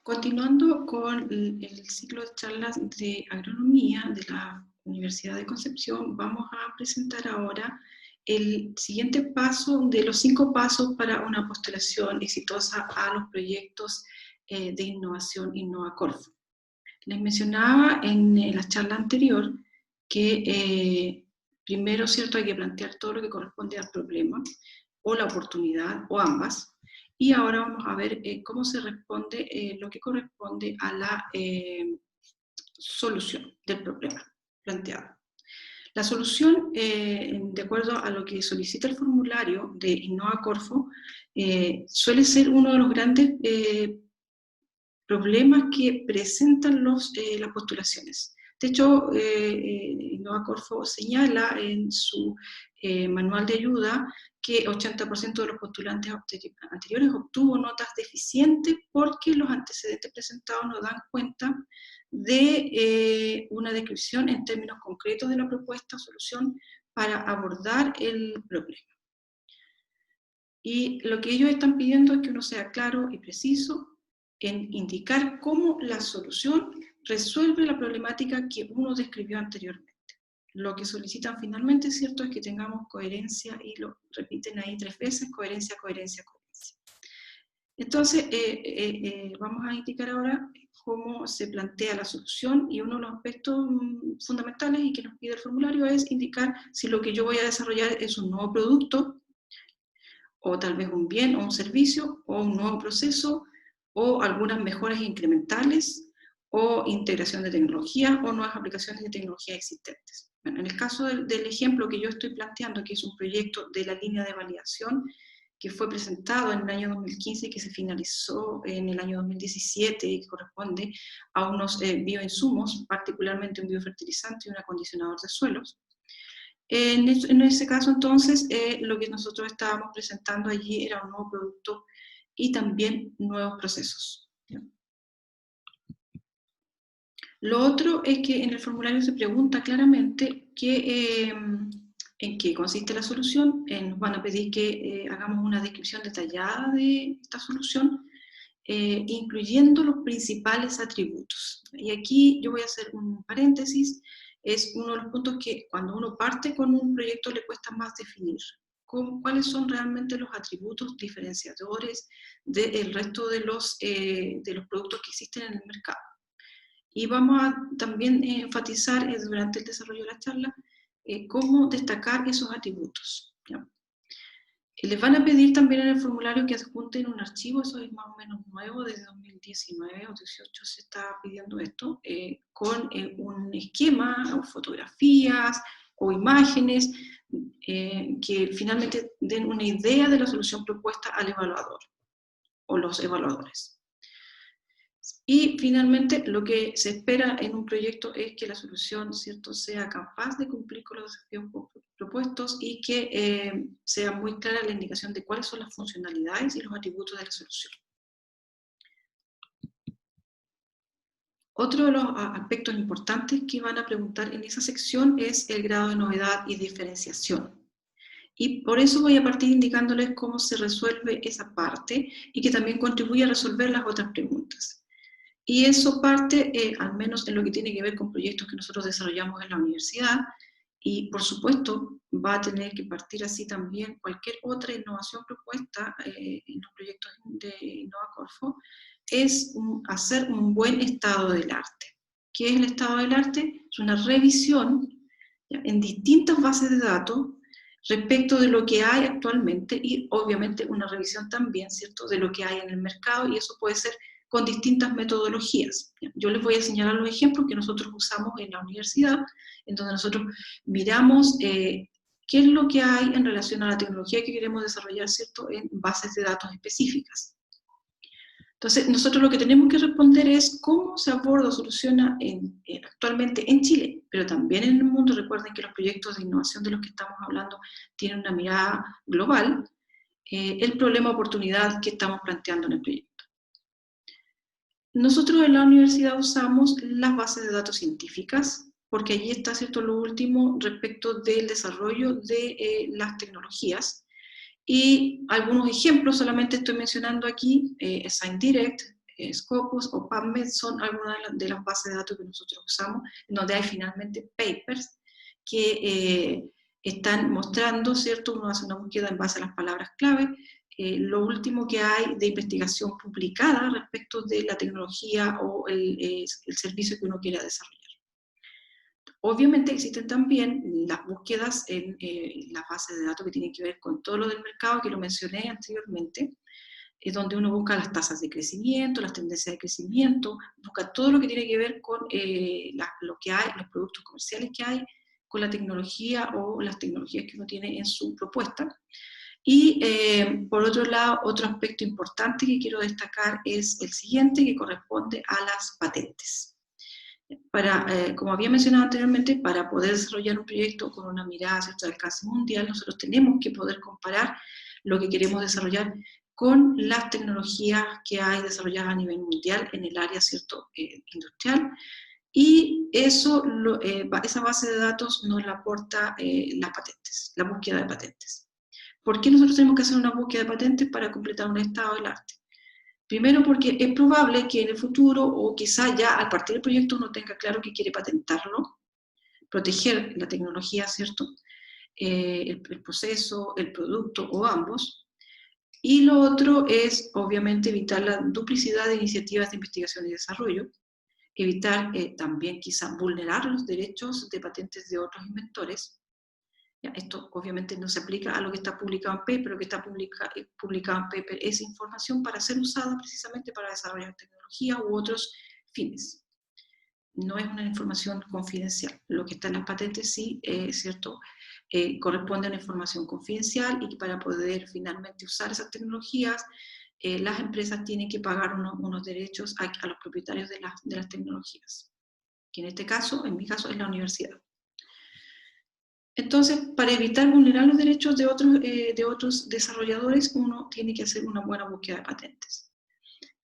Continuando con el ciclo de charlas de agronomía de la Universidad de Concepción, vamos a presentar ahora el siguiente paso de los 5 pasos para una postulación exitosa a los proyectos de innovación InnovaCorfo. Les mencionaba en la charla anterior que primero, ¿cierto?, hay que plantear todo lo que corresponde al problema, o la oportunidad, o ambas. Y ahora vamos a ver cómo se responde lo que corresponde a la solución del problema planteado. La solución, de acuerdo a lo que solicita el formulario de InnovaCorfo, suele ser uno de los grandes problemas que presentan las postulaciones. De hecho, InnovaCorfo señala en su manual de ayuda que 80% de los postulantes anteriores obtuvo notas deficientes porque los antecedentes presentados no dan cuenta de una descripción en términos concretos de la propuesta o solución para abordar el problema. Y lo que ellos están pidiendo es que uno sea claro y preciso en indicar cómo la solución resuelve la problemática que uno describió anteriormente. Lo que solicitan finalmente, ¿cierto?, es que tengamos coherencia, y lo repiten ahí 3 veces, coherencia, coherencia, coherencia. Entonces, vamos a indicar ahora cómo se plantea la solución, y uno de los aspectos fundamentales y que nos pide el formulario es indicar si lo que yo voy a desarrollar es un nuevo producto, o tal vez un bien o un servicio, o un nuevo proceso, o algunas mejoras incrementales, o integración de tecnología, o nuevas aplicaciones de tecnología existentes. Bueno, en el caso del ejemplo que yo estoy planteando, que es un proyecto de la línea de validación, que fue presentado en el año 2015 y que se finalizó en el año 2017 y que corresponde a unos bioinsumos, particularmente un biofertilizante y un acondicionador de suelos. En ese caso, entonces, lo que nosotros estábamos presentando allí era un nuevo producto y también nuevos procesos. Lo otro es que en el formulario se pregunta claramente en qué consiste la solución. Nos van a pedir que hagamos una descripción detallada de esta solución, incluyendo los principales atributos. Y aquí yo voy a hacer un paréntesis. Es uno de los puntos que cuando uno parte con un proyecto le cuesta más definir. ¿Cuáles son realmente los atributos diferenciadores del resto de los productos que existen en el mercado? Y vamos a también enfatizar durante el desarrollo de la charla cómo destacar esos atributos, ¿ya? Les van a pedir también en el formulario que adjunten un archivo, eso es más o menos nuevo, desde 2019 o 2018 se está pidiendo esto, con un esquema o fotografías o imágenes que finalmente den una idea de la solución propuesta al evaluador o los evaluadores. Y finalmente, lo que se espera en un proyecto es que la solución, ¿cierto?, sea capaz de cumplir con los desafíos propuestos y que sea muy clara la indicación de cuáles son las funcionalidades y los atributos de la solución. Otro de los aspectos importantes que van a preguntar en esa sección es el grado de novedad y diferenciación. Y por eso voy a partir indicándoles cómo se resuelve esa parte y que también contribuye a resolver las otras preguntas. Y eso parte, al menos en lo que tiene que ver con proyectos que nosotros desarrollamos en la universidad, y por supuesto va a tener que partir así también cualquier otra innovación propuesta en los proyectos de InnovaCorfo, es hacer un buen estado del arte. ¿Qué es el estado del arte? Es una revisión, ¿ya?, en distintas bases de datos respecto de lo que hay actualmente, y obviamente una revisión también, ¿cierto?, de lo que hay en el mercado, y eso puede ser con distintas metodologías. Yo les voy a señalar los ejemplos que nosotros usamos en la universidad, en donde nosotros miramos qué es lo que hay en relación a la tecnología que queremos desarrollar, ¿cierto?, en bases de datos específicas. Entonces, nosotros lo que tenemos que responder es cómo se aborda o soluciona actualmente en Chile, pero también en el mundo. Recuerden que los proyectos de innovación de los que estamos hablando tienen una mirada global, el problema-oportunidad que estamos planteando en el proyecto. Nosotros en la universidad usamos las bases de datos científicas, porque allí está, ¿cierto?, lo último respecto del desarrollo de las tecnologías. Y algunos ejemplos, solamente estoy mencionando aquí, ScienceDirect, Scopus o PubMed son algunas de las bases de datos que nosotros usamos, en donde hay finalmente papers que están mostrando, ¿cierto? Uno hace una búsqueda en base a las palabras clave, lo último que hay de investigación publicada respecto de la tecnología o el servicio que uno quiera desarrollar. Obviamente existen también las búsquedas en las bases de datos que tienen que ver con todo lo del mercado, que lo mencioné anteriormente, donde uno busca las tasas de crecimiento, las tendencias de crecimiento, busca todo lo que tiene que ver con lo que hay, los productos comerciales que hay, con la tecnología o las tecnologías que uno tiene en su propuesta. Y por otro lado, otro aspecto importante que quiero destacar es el siguiente, que corresponde a las patentes. Como había mencionado anteriormente, para poder desarrollar un proyecto con una mirada de alcance mundial, nosotros tenemos que poder comparar lo que queremos desarrollar con las tecnologías que hay desarrolladas a nivel mundial en el área, ¿cierto?, industrial, y eso, esa base de datos nos la aporta las patentes, la búsqueda de patentes. ¿Por qué nosotros tenemos que hacer una búsqueda de patentes para completar un estado del arte? Primero porque es probable que en el futuro, o quizá ya al partir del proyecto, uno tenga claro que quiere patentarlo, proteger la tecnología, ¿cierto?, el proceso, el producto o ambos. Y lo otro es, obviamente, evitar la duplicidad de iniciativas de investigación y desarrollo, evitar también quizá vulnerar los derechos de patentes de otros inventores. Ya, esto obviamente no se aplica a lo que está publicado en paper, lo que está publicado en paper es información para ser usada precisamente para desarrollar tecnología u otros fines. No es una información confidencial. Lo que está en las patentes sí, ¿cierto?, corresponde a una información confidencial, y para poder finalmente usar esas tecnologías, las empresas tienen que pagar unos derechos a los propietarios de las tecnologías, que en este caso, en mi caso, es la universidad. Entonces, para evitar vulnerar los derechos de otros desarrolladores, uno tiene que hacer una buena búsqueda de patentes.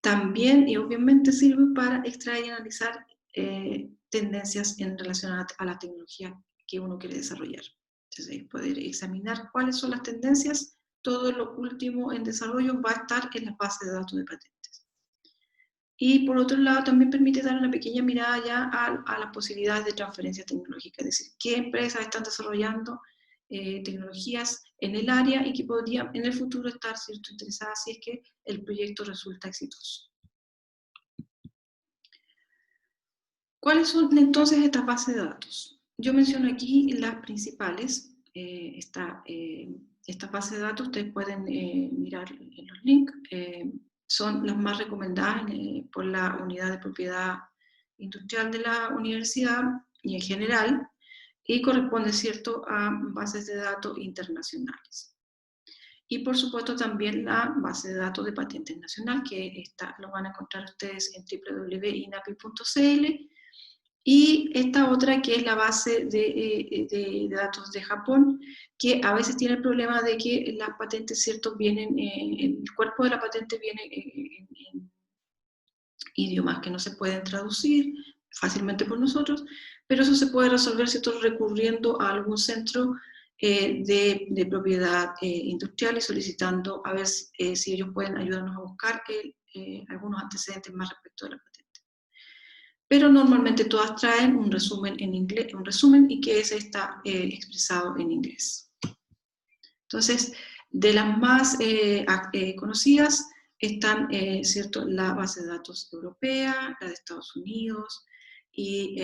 También, y obviamente, sirve para extraer y analizar tendencias en relación a la tecnología que uno quiere desarrollar. Entonces, poder examinar cuáles son las tendencias. Todo lo último en desarrollo va a estar en las bases de datos de patentes. Y por otro lado, también permite dar una pequeña mirada ya a las posibilidades de transferencia tecnológica, es decir, qué empresas están desarrollando tecnologías en el área y que podrían en el futuro estar, ¿cierto?, interesadas si es que el proyecto resulta exitoso. ¿Cuáles son entonces estas bases de datos? Yo menciono aquí las principales. Estas bases de datos ustedes pueden mirar en los links. Son las más recomendadas por la unidad de propiedad industrial de la universidad y en general, y corresponde, ¿cierto?, a bases de datos internacionales. Y por supuesto también la base de datos de patentes nacional, que lo van a encontrar ustedes en www.inapi.cl, y esta otra que es la base de datos de Japón, que a veces tiene el problema de que las patentes, ¿cierto?, vienen, el cuerpo de la patente viene en idiomas que no se pueden traducir fácilmente por nosotros, pero eso se puede resolver, ¿cierto?, recurriendo a algún centro de propiedad industrial y solicitando a ver si ellos pueden ayudarnos a buscar algunos antecedentes más respecto de la patente. Pero normalmente todas traen un resumen en inglés, y que ese está expresado en inglés. Entonces, de las más conocidas están, ¿cierto?, la base de datos europea, la de Estados Unidos, y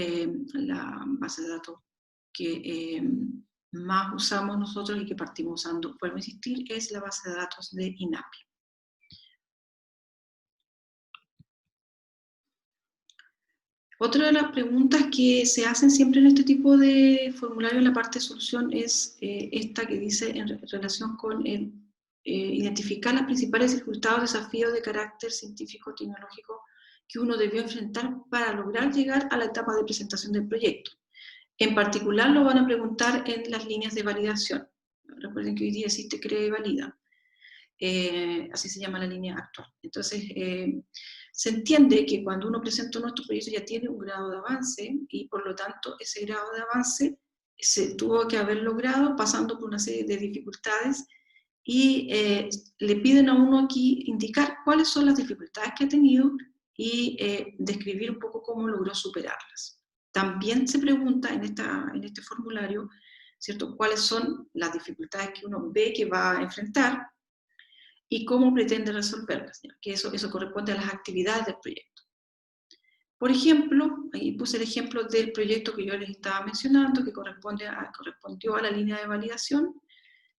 la base de datos que más usamos nosotros y que partimos usando, vuelvo a insistir, es la base de datos de INAPI. Otra de las preguntas que se hacen siempre en este tipo de formulario en la parte de solución es esta que dice en relación con identificar las principales dificultades o desafíos de carácter científico-tecnológico que uno debió enfrentar para lograr llegar a la etapa de presentación del proyecto. En particular lo van a preguntar en las líneas de validación. Recuerden que hoy día existe Crea y Valida. Así se llama la línea actual. Entonces, se entiende que cuando uno presenta nuestro proyecto ya tiene un grado de avance, y por lo tanto ese grado de avance se tuvo que haber logrado pasando por una serie de dificultades, y le piden a uno aquí indicar cuáles son las dificultades que ha tenido y describir un poco cómo logró superarlas. También se pregunta en este formulario, ¿cierto?, cuáles son las dificultades que uno ve que va a enfrentar y cómo pretende resolverlas, ¿ya? Que eso corresponde a las actividades del proyecto. Por ejemplo, ahí puse el ejemplo del proyecto que yo les estaba mencionando, que correspondió a la línea de validación,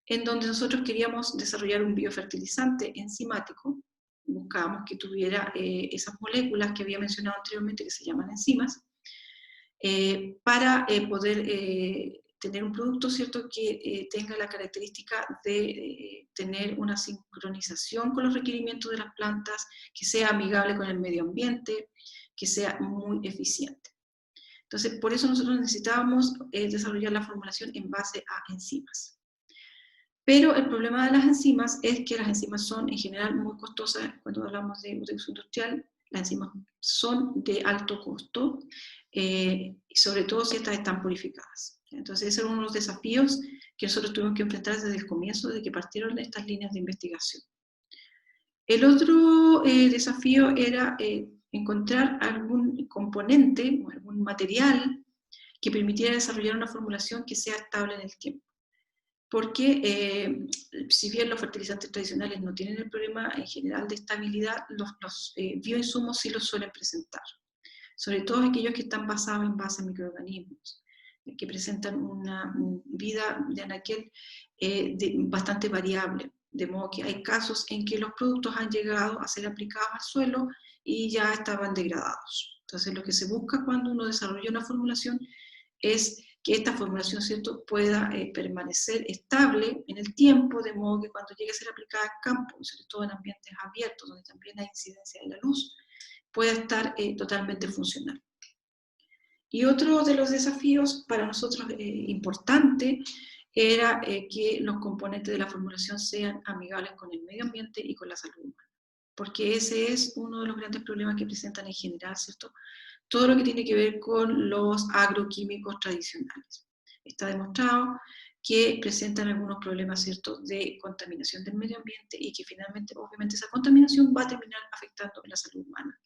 en donde nosotros queríamos desarrollar un biofertilizante enzimático. Buscábamos que tuviera esas moléculas que había mencionado anteriormente, que se llaman enzimas, para poder tener un producto, ¿cierto?, que tenga la característica de tener una sincronización con los requerimientos de las plantas, que sea amigable con el medio ambiente, que sea muy eficiente. Entonces, por eso nosotros necesitábamos desarrollar la formulación en base a enzimas. Pero el problema de las enzimas es que las enzimas son en general muy costosas. Cuando hablamos de uso industrial, las enzimas son de alto costo, y sobre todo si estas están purificadas. Entonces ese era uno de los desafíos que nosotros tuvimos que enfrentar desde el comienzo, desde que partieron estas líneas de investigación. El otro desafío era encontrar algún componente o algún material que permitiera desarrollar una formulación que sea estable en el tiempo. Porque si bien los fertilizantes tradicionales no tienen el problema en general de estabilidad, los bioinsumos sí los suelen presentar. Sobre todo aquellos que están basados en base a microorganismos, que presentan una vida de anaquel bastante variable. De modo que hay casos en que los productos han llegado a ser aplicados al suelo y ya estaban degradados. Entonces lo que se busca cuando uno desarrolla una formulación es que esta formulación, ¿cierto?, pueda permanecer estable en el tiempo, de modo que cuando llegue a ser aplicada en campo, sobre todo en ambientes abiertos, donde también hay incidencia de la luz, pueda estar totalmente funcional. Y otro de los desafíos para nosotros importante era que los componentes de la formulación sean amigables con el medio ambiente y con la salud humana, porque ese es uno de los grandes problemas que presentan en general, ¿cierto?, todo lo que tiene que ver con los agroquímicos tradicionales. Está demostrado que presentan algunos problemas, ¿cierto?, de contaminación del medio ambiente y que finalmente, obviamente, esa contaminación va a terminar afectando a la salud humana.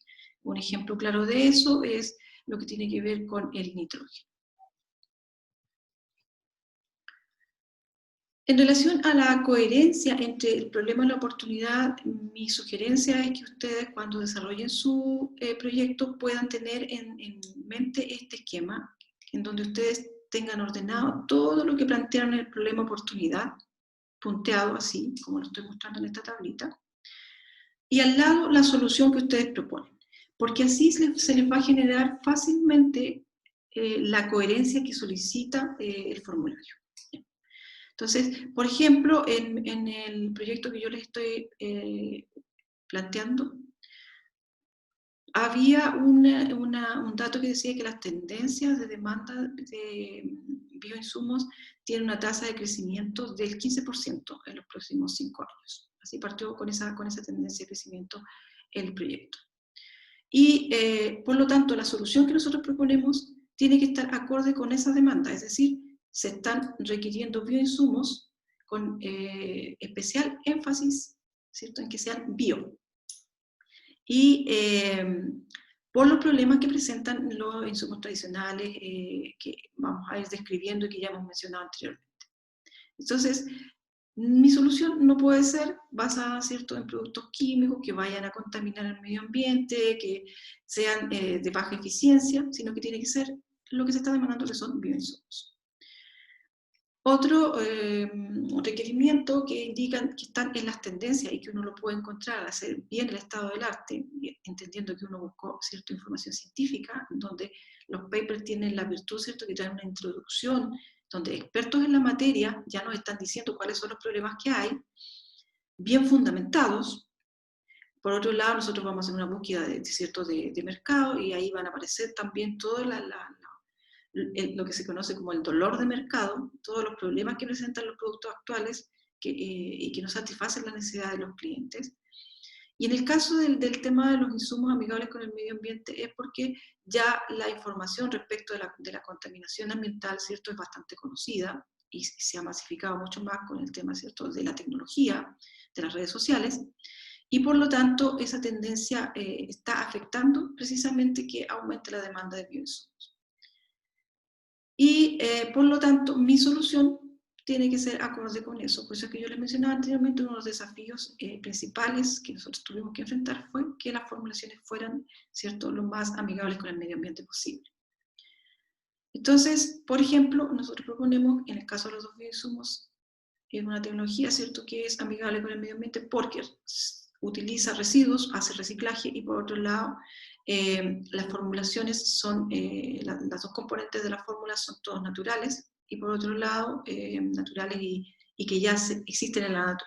Un ejemplo claro de eso es lo que tiene que ver con el nitrógeno. En relación a la coherencia entre el problema y la oportunidad, mi sugerencia es que ustedes, cuando desarrollen su proyecto, puedan tener en mente este esquema, en donde ustedes tengan ordenado todo lo que plantearon en el problema oportunidad, punteado así, como lo estoy mostrando en esta tablita, y al lado la solución que ustedes proponen, porque así se les va a generar fácilmente la coherencia que solicita el formulario. Entonces, por ejemplo, en el proyecto que yo les estoy planteando, había un dato que decía que las tendencias de demanda de bioinsumos tienen una tasa de crecimiento del 15% en los próximos 5 años. Así partió con esa tendencia de crecimiento el proyecto. Y por lo tanto, la solución que nosotros proponemos tiene que estar acorde con esa demanda, es decir, se están requiriendo bioinsumos con especial énfasis, ¿cierto?, en que sean bio. Y por los problemas que presentan los insumos tradicionales que vamos a ir describiendo y que ya hemos mencionado anteriormente. Entonces, mi solución no puede ser basada, ¿cierto?, en productos químicos que vayan a contaminar el medio ambiente, que sean de baja eficiencia, sino que tiene que ser lo que se está demandando, que son bioinsumos. Otro requerimiento que indican que están en las tendencias y que uno lo puede encontrar al hacer bien el estado del arte, entendiendo que uno buscó cierta información científica, donde los papers tienen la virtud, ¿cierto?, que traen una introducción, donde expertos en la materia ya nos están diciendo cuáles son los problemas que hay, bien fundamentados. Por otro lado, nosotros vamos a hacer una búsqueda de mercado y ahí van a aparecer también todas lo que se conoce como el dolor de mercado, todos los problemas que presentan los productos actuales y que no satisfacen las necesidades de los clientes. Y en el caso del tema de los insumos amigables con el medio ambiente es porque ya la información respecto de la contaminación ambiental, ¿cierto?, es bastante conocida y se ha masificado mucho más con el tema, ¿cierto?, de la tecnología, de las redes sociales. y por lo tanto esa tendencia está afectando precisamente que aumente la demanda de bioinsumos. Y por lo tanto mi solución tiene que ser acorde con eso. Por eso que yo les mencionaba anteriormente, uno de los desafíos principales que nosotros tuvimos que enfrentar fue que las formulaciones fueran, ¿cierto?, lo más amigables con el medio ambiente posible. Entonces, por ejemplo, nosotros proponemos, en el caso de los dos bioinsumos, una tecnología, ¿cierto?, que es amigable con el medio ambiente porque utiliza residuos, hace reciclaje, y por otro lado, las formulaciones son, las dos componentes de la fórmula son todos naturales, y por otro lado, naturales y que ya existen en la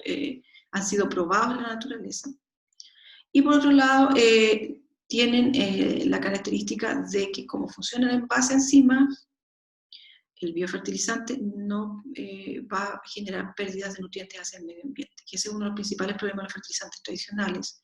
han sido probados en la naturaleza. Y por otro lado, tienen la característica de que como funcionan en base a enzimas, el biofertilizante no va a generar pérdidas de nutrientes hacia el medio ambiente, que ese es uno de los principales problemas de los fertilizantes tradicionales,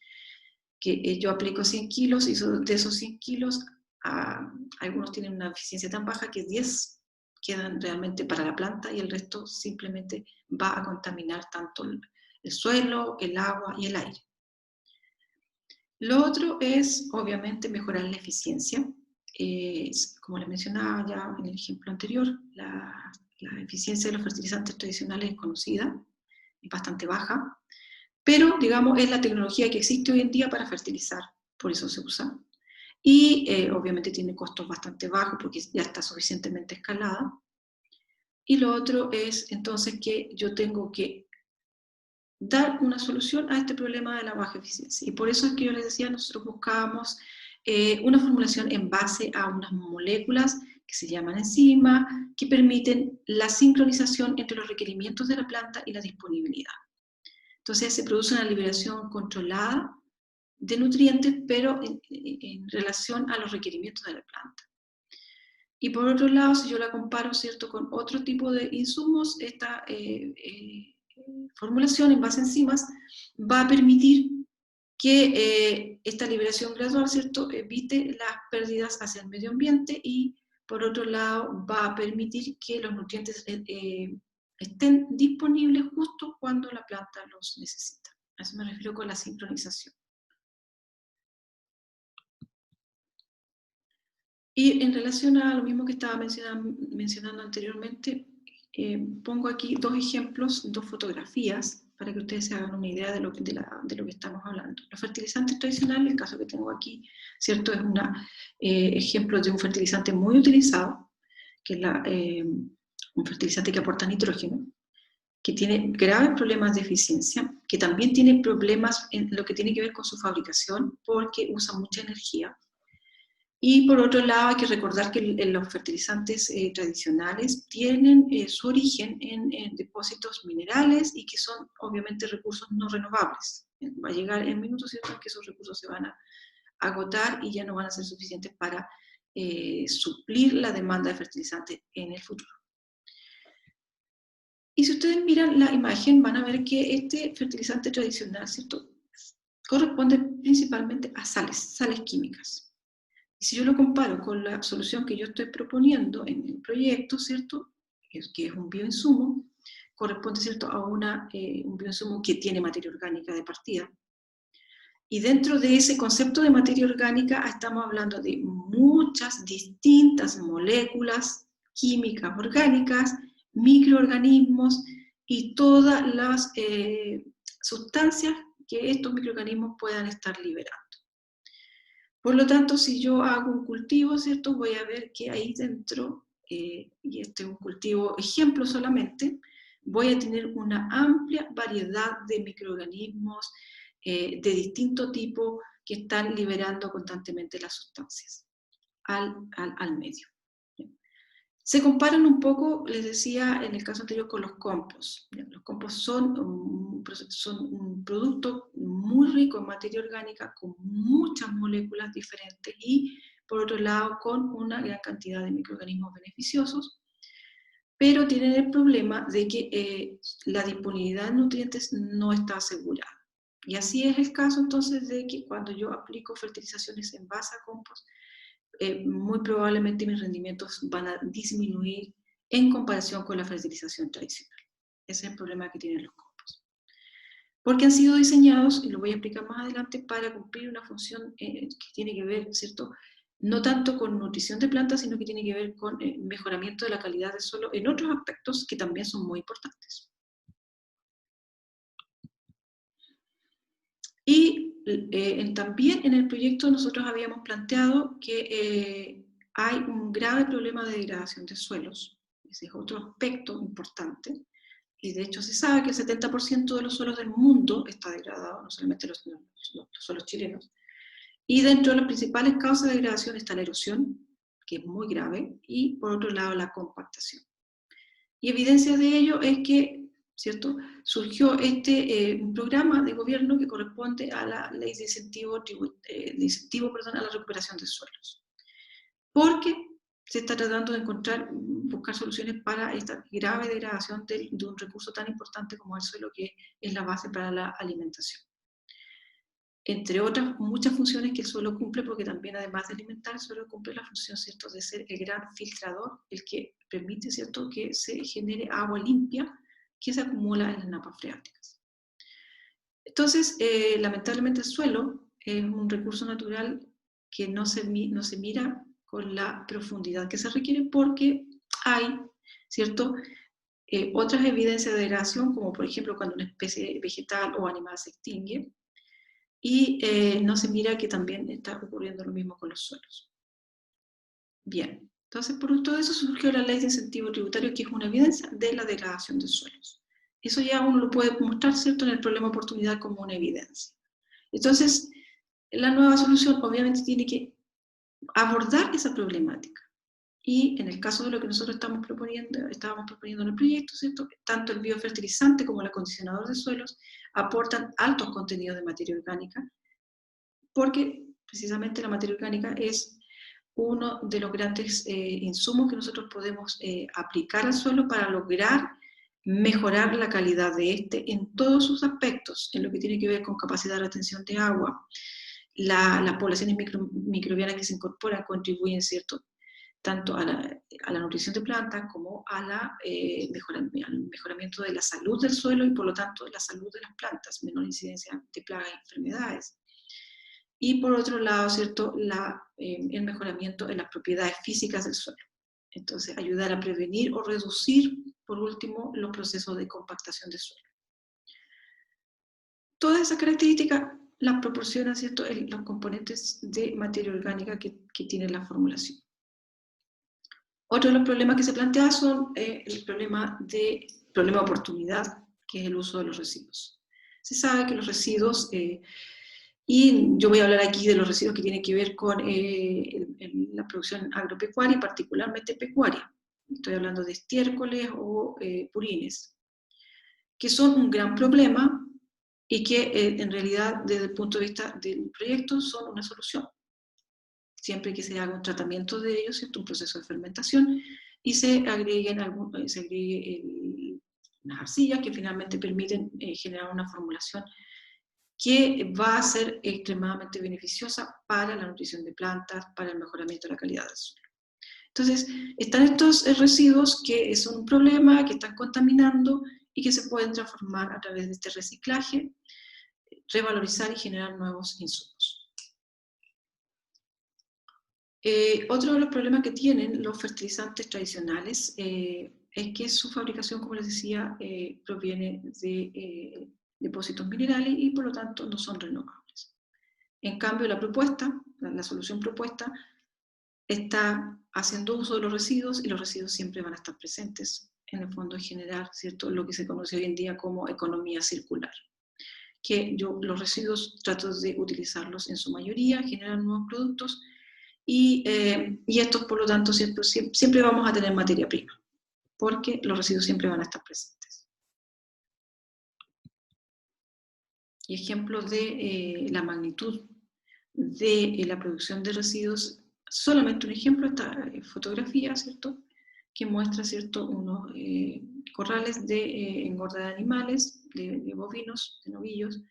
que yo aplico 100 kilos y de esos 100 kilos, algunos tienen una eficiencia tan baja que 10 quedan realmente para la planta y el resto simplemente va a contaminar tanto el suelo, el agua y el aire. Lo otro es, obviamente, mejorar la eficiencia. Como les mencionaba ya en el ejemplo anterior, la eficiencia de los fertilizantes tradicionales es conocida, es bastante baja, pero, digamos, es la tecnología que existe hoy en día para fertilizar, por eso se usa. Y obviamente tiene costos bastante bajos porque ya está suficientemente escalada. Y lo otro es entonces que yo tengo que dar una solución a este problema de la baja eficiencia. Y por eso es que yo les decía, nosotros buscábamos una formulación en base a unas moléculas que se llaman enzimas, que permiten la sincronización entre los requerimientos de la planta y la disponibilidad. Entonces se produce una liberación controlada de nutrientes, pero en relación a los requerimientos de la planta. Y por otro lado, si yo la comparo, ¿cierto?, con otro tipo de insumos, esta formulación en base a enzimas va a permitir que esta liberación gradual, ¿cierto?, evite las pérdidas hacia el medio ambiente y, por otro lado, va a permitir que los nutrientes estén disponibles justo cuando la planta los necesita. A eso me refiero con la sincronización. Y en relación a lo mismo que estaba mencionando anteriormente, pongo aquí dos ejemplos, dos fotografías, para que ustedes se hagan una idea de lo que estamos hablando. Los fertilizantes tradicionales, el caso que tengo aquí, ¿cierto?, es un ejemplo de un fertilizante muy utilizado, que es un fertilizante que aporta nitrógeno, que tiene graves problemas de eficiencia, que también tiene problemas en lo que tiene que ver con su fabricación, porque usa mucha energía. Y por otro lado, hay que recordar que los fertilizantes tradicionales tienen su origen en depósitos minerales y que son obviamente recursos no renovables. Va a llegar en minutos, ¿cierto?, en que esos recursos se van a agotar y ya no van a ser suficientes para suplir la demanda de fertilizantes en el futuro. Y si ustedes miran la imagen, van a ver que este fertilizante tradicional, ¿cierto?, corresponde principalmente a sales químicas. Y si yo lo comparo con la solución que yo estoy proponiendo en el proyecto, ¿cierto?, que es un bioinsumo, corresponde, ¿cierto?, a un bioinsumo que tiene materia orgánica de partida. Y dentro de ese concepto de materia orgánica estamos hablando de muchas distintas moléculas químicas orgánicas, microorganismos y todas las sustancias que estos microorganismos puedan estar liberando. Por lo tanto, si yo hago un cultivo, ¿cierto?, voy a ver que ahí dentro, y este es un cultivo ejemplo solamente, voy a tener una amplia variedad de microorganismos de distinto tipo que están liberando constantemente las sustancias al medio. Se comparan un poco, les decía en el caso anterior, con los compost. Los compost son un producto muy rico en materia orgánica, con muchas moléculas diferentes y, por otro lado, con una gran cantidad de microorganismos beneficiosos, pero tienen el problema de que la disponibilidad de nutrientes no está asegurada. Y así es el caso entonces de que cuando yo aplico fertilizaciones en base a compost, muy probablemente mis rendimientos van a disminuir en comparación con la fertilización tradicional. Ese es el problema que tienen los compost. porque han sido diseñados, y lo voy a explicar más adelante, para cumplir una función que tiene que ver, ¿cierto?, no tanto con nutrición de plantas, sino que tiene que ver con mejoramiento de la calidad del suelo en otros aspectos que también son muy importantes. Y también en el proyecto nosotros habíamos planteado que hay un grave problema de degradación de suelos. Ese es otro aspecto importante. Y de hecho se sabe que el 70% de los suelos del mundo está degradado, no solamente los suelos chilenos. Y dentro de las principales causas de degradación está la erosión, que es muy grave, y por otro lado la compactación. Y evidencia de ello es que, ¿cierto?, surgió un programa de gobierno que corresponde a la ley de incentivo, a la recuperación de suelos. Porque se está tratando de buscar soluciones para esta grave degradación de un recurso tan importante como el suelo, que es la base para la alimentación. Entre otras muchas funciones que el suelo cumple, porque también además de alimentar, el suelo cumple la función, ¿cierto?, de ser el gran filtrador, el que permite, ¿cierto?, que se genere agua limpia que se acumula en las napas freáticas. Entonces, lamentablemente el suelo es un recurso natural que no se mira con la profundidad que se requiere, porque hay, ¿cierto?, otras evidencias de degradación, como por ejemplo cuando una especie vegetal o animal se extingue, y no se mira que también está ocurriendo lo mismo con los suelos. Bien, entonces por todo eso surgió la ley de incentivo tributario, que es una evidencia de la degradación de suelos. Eso ya uno lo puede mostrar, ¿cierto?, en el problema de oportunidad como una evidencia. Entonces, la nueva solución obviamente tiene que abordar esa problemática. Y en el caso de lo que nosotros estábamos proponiendo en el proyecto, ¿cierto?, tanto el biofertilizante como el acondicionador de suelos aportan altos contenidos de materia orgánica, porque precisamente la materia orgánica es uno de los grandes insumos que nosotros podemos aplicar al suelo para lograr mejorar la calidad de este en todos sus aspectos, en lo que tiene que ver con capacidad de retención de agua. Las poblaciones microbianas que se incorporan contribuyen, ¿cierto?, tanto a la nutrición de plantas como al mejoramiento de la salud del suelo y por lo tanto de la salud de las plantas, menor incidencia de plagas y enfermedades. Y por otro lado, ¿cierto?, el mejoramiento en las propiedades físicas del suelo. Entonces, ayudar a prevenir o reducir, por último, los procesos de compactación del suelo. Todas esas características las proporcionan, ¿cierto?, los componentes de materia orgánica que tiene la formulación. Otro de los problemas que se plantea son el problema de oportunidad, que es el uso de los residuos. Se sabe que los residuos, y yo voy a hablar aquí de los residuos que tienen que ver con la producción agropecuaria y particularmente pecuaria. Estoy hablando de estiércoles o purines, que son un gran problema y que en realidad desde el punto de vista del proyecto son una solución. Siempre que se haga un tratamiento de ellos, ¿cierto?, un proceso de fermentación, y se agreguen unas arcillas que finalmente permiten generar una formulación que va a ser extremadamente beneficiosa para la nutrición de plantas, para el mejoramiento de la calidad del suelo. Entonces, están estos residuos que son un problema, que están contaminando y que se pueden transformar a través de este reciclaje, revalorizar y generar nuevos insumos. Otro de los problemas que tienen los fertilizantes tradicionales es que su fabricación, como les decía, proviene de depósitos minerales y por lo tanto no son renovables. En cambio, la solución propuesta, está haciendo uso de los residuos, y los residuos siempre van a estar presentes. En el fondo es generar, ¿cierto?, lo que se conoce hoy en día como economía circular. Que los residuos trato de utilizarlos en su mayoría, generar nuevos productos, y estos, por lo tanto, siempre vamos a tener materia prima, porque los residuos siempre van a estar presentes. Y ejemplos de la magnitud de la producción de residuos, solamente un ejemplo, esta fotografía, ¿cierto?, que muestra, ¿cierto?, unos corrales de engorda de animales, de bovinos, de novillos,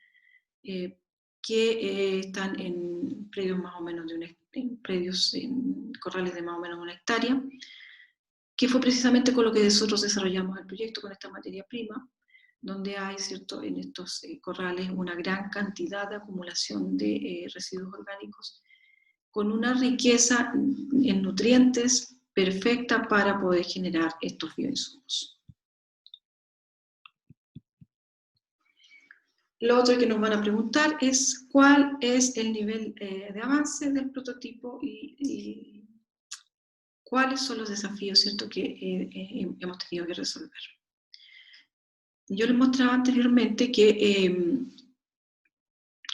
que están en predios más o menos en corrales de más o menos 1 hectárea, que fue precisamente con lo que nosotros desarrollamos el proyecto, con esta materia prima, donde hay, ¿cierto?, en estos corrales una gran cantidad de acumulación de residuos orgánicos, con una riqueza en nutrientes perfecta para poder generar estos bioinsumos. Lo otro que nos van a preguntar es cuál es el nivel de avance del prototipo y cuáles son los desafíos, ¿cierto?, que hemos tenido que resolver. Yo les mostraba anteriormente que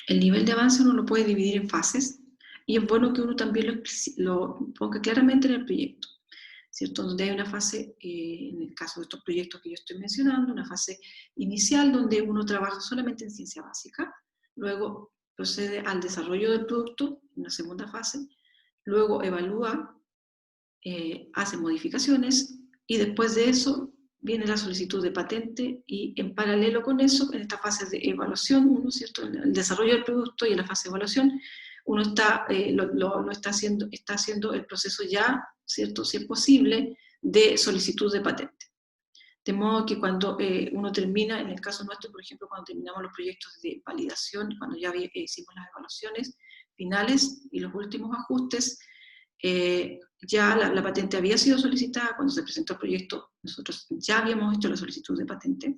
el nivel de avance uno lo puede dividir en fases, y es bueno que uno también lo ponga claramente en el proyecto, ¿cierto? Donde hay una fase, en el caso de estos proyectos que yo estoy mencionando, una fase inicial donde uno trabaja solamente en ciencia básica, luego procede al desarrollo del producto, una segunda fase, luego evalúa, hace modificaciones, y después de eso viene la solicitud de patente, y en paralelo con eso, en esta fase de evaluación, uno, ¿cierto?, en el desarrollo del producto y en la fase de evaluación, uno está, está haciendo el proceso ya, ¿cierto?, si es posible, de solicitud de patente. De modo que cuando uno termina, en el caso nuestro, por ejemplo, cuando terminamos los proyectos de validación, cuando ya hicimos las evaluaciones finales y los últimos ajustes, ya la patente había sido solicitada. Cuando se presentó el proyecto, nosotros ya habíamos hecho la solicitud de patente,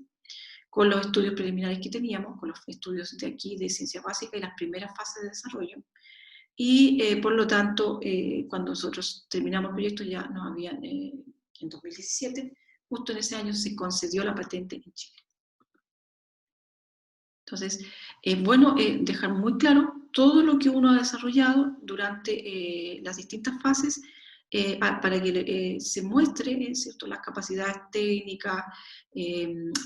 con los estudios preliminares que teníamos, con los estudios de aquí de ciencia básica y las primeras fases de desarrollo. Y por lo tanto, cuando nosotros terminamos el proyecto, ya nos habían, en 2017, justo en ese año se concedió la patente en Chile. Entonces, es bueno dejar muy claro todo lo que uno ha desarrollado durante las distintas fases, para que se muestre, ¿cierto?, las capacidades técnicas,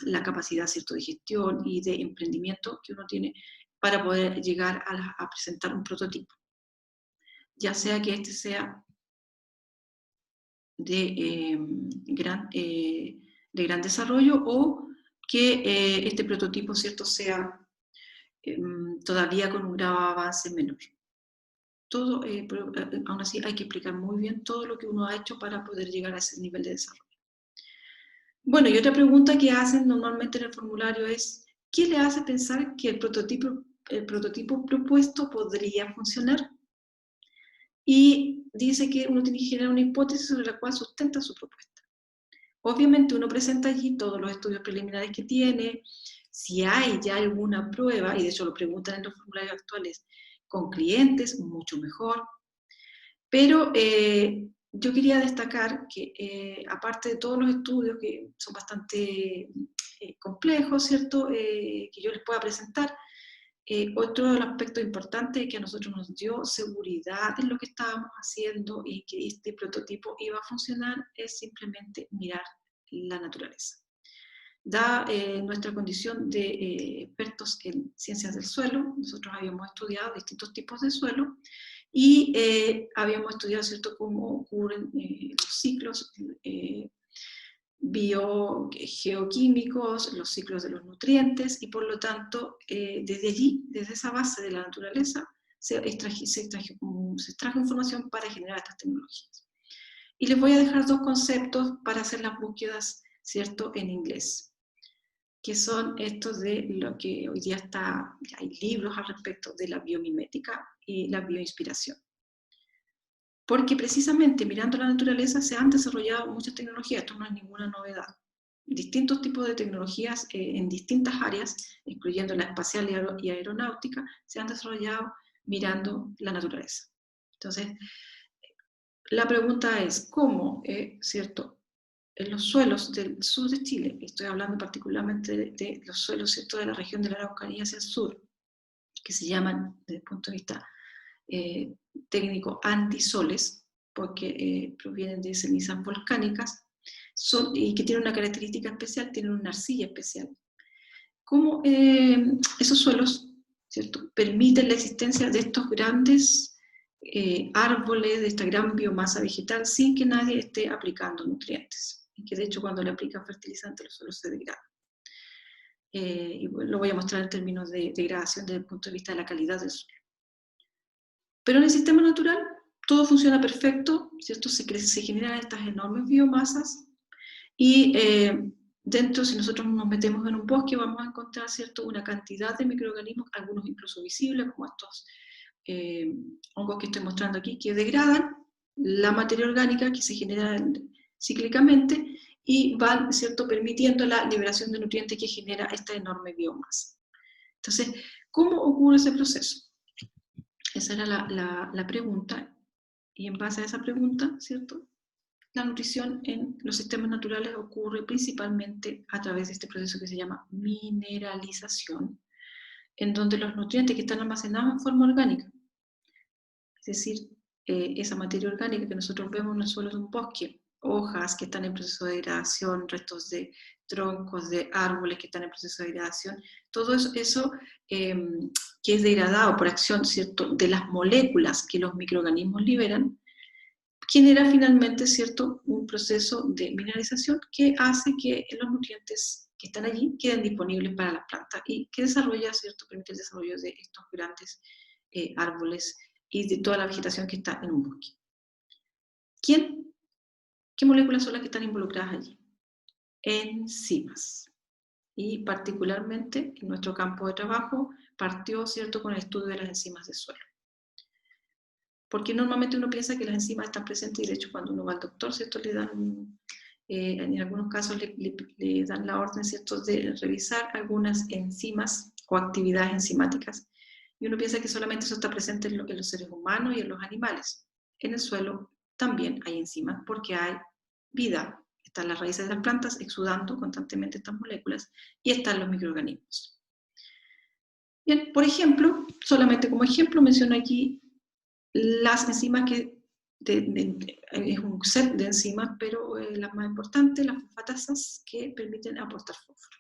la capacidad, ¿cierto?, de gestión y de emprendimiento que uno tiene para poder llegar a presentar un prototipo. Ya sea que este sea de gran desarrollo, o que este prototipo, ¿cierto?, sea todavía con un grado de avance menor. Todo, pero aún así hay que explicar muy bien todo lo que uno ha hecho para poder llegar a ese nivel de desarrollo. Bueno, y otra pregunta que hacen normalmente en el formulario es, ¿qué le hace pensar que el prototipo propuesto podría funcionar? Y dice que uno tiene que generar una hipótesis sobre la cual sustenta su propuesta. Obviamente uno presenta allí todos los estudios preliminares que tiene, si hay ya alguna prueba, y de hecho lo preguntan en los formularios actuales, con clientes, mucho mejor. Pero yo quería destacar que aparte de todos los estudios que son bastante complejos, ¿cierto?, que yo les pueda presentar, otro de los aspectos importantes que a nosotros nos dio seguridad en lo que estábamos haciendo y que este prototipo iba a funcionar es simplemente mirar la naturaleza. Da nuestra condición de expertos en ciencias del suelo, nosotros habíamos estudiado distintos tipos de suelo y habíamos estudiado, ¿cierto?, cómo ocurren los ciclos geoquímicos, los ciclos de los nutrientes, y por lo tanto, desde allí, desde esa base de la naturaleza, se extrajo información para generar estas tecnologías. Y les voy a dejar dos conceptos para hacer las búsquedas, ¿cierto?, en inglés, que son estos de lo que hoy día hay libros al respecto de la biomimética y la bioinspiración. Porque precisamente mirando la naturaleza se han desarrollado muchas tecnologías, esto no es ninguna novedad. Distintos tipos de tecnologías en distintas áreas, incluyendo la espacial y aeronáutica, se han desarrollado mirando la naturaleza. Entonces, la pregunta es, ¿cómo, cierto, en los suelos del sur de Chile, estoy hablando particularmente de los suelos, ¿cierto?, de la región de la Araucanía hacia el sur, que se llaman, desde el punto de vista técnico, antisoles, porque provienen de cenizas volcánicas, y que tienen una característica especial, tienen una arcilla especial. ¿Cómo esos suelos, ¿cierto?, permiten la existencia de estos grandes árboles, de esta gran biomasa vegetal, sin que nadie esté aplicando nutrientes? Y que de hecho cuando le aplican fertilizantes los suelos se degradan. Y bueno, lo voy a mostrar en términos de degradación desde el punto de vista de la calidad del suelo. Pero en el sistema natural todo funciona perfecto, ¿cierto? Se generan estas enormes biomasas y dentro, si nosotros nos metemos en un bosque, vamos a encontrar, ¿cierto?, una cantidad de microorganismos, algunos incluso visibles, como estos hongos que estoy mostrando aquí, que degradan la materia orgánica que se genera cíclicamente y van, ¿cierto?, permitiendo la liberación de nutrientes que genera esta enorme biomasa. Entonces, ¿cómo ocurre ese proceso? Esa era la pregunta, y en base a esa pregunta, ¿cierto?, la nutrición en los sistemas naturales ocurre principalmente a través de este proceso que se llama mineralización, en donde los nutrientes que están almacenados en forma orgánica, es decir, esa materia orgánica que nosotros vemos en el suelo de un bosque, hojas que están en proceso de degradación, restos de troncos de árboles que están en proceso de degradación, todo eso que es degradado por acción, ¿cierto?, de las moléculas que los microorganismos liberan, genera finalmente, ¿cierto?, un proceso de mineralización que hace que los nutrientes que están allí queden disponibles para las plantas y que desarrolla, ¿cierto?, permite el desarrollo de estos grandes árboles y de toda la vegetación que está en un bosque. ¿Qué moléculas son las que están involucradas allí? Enzimas. Y particularmente en nuestro campo de trabajo partió, ¿cierto?, con el estudio de las enzimas de suelo. Porque normalmente uno piensa que las enzimas están presentes y de hecho cuando uno va al doctor, ¿cierto?, le dan, en algunos casos le dan la orden, ¿cierto?, de revisar algunas enzimas o actividades enzimáticas. Y uno piensa que solamente eso está presente en los seres humanos y en los animales. En el suelo también hay enzimas porque hay vida. Están las raíces de las plantas exudando constantemente estas moléculas y están los microorganismos. Bien, por ejemplo, solamente como ejemplo menciono aquí las enzimas que es un set de enzimas, pero las más importantes, las fosfatasas, que permiten aportar fósforo.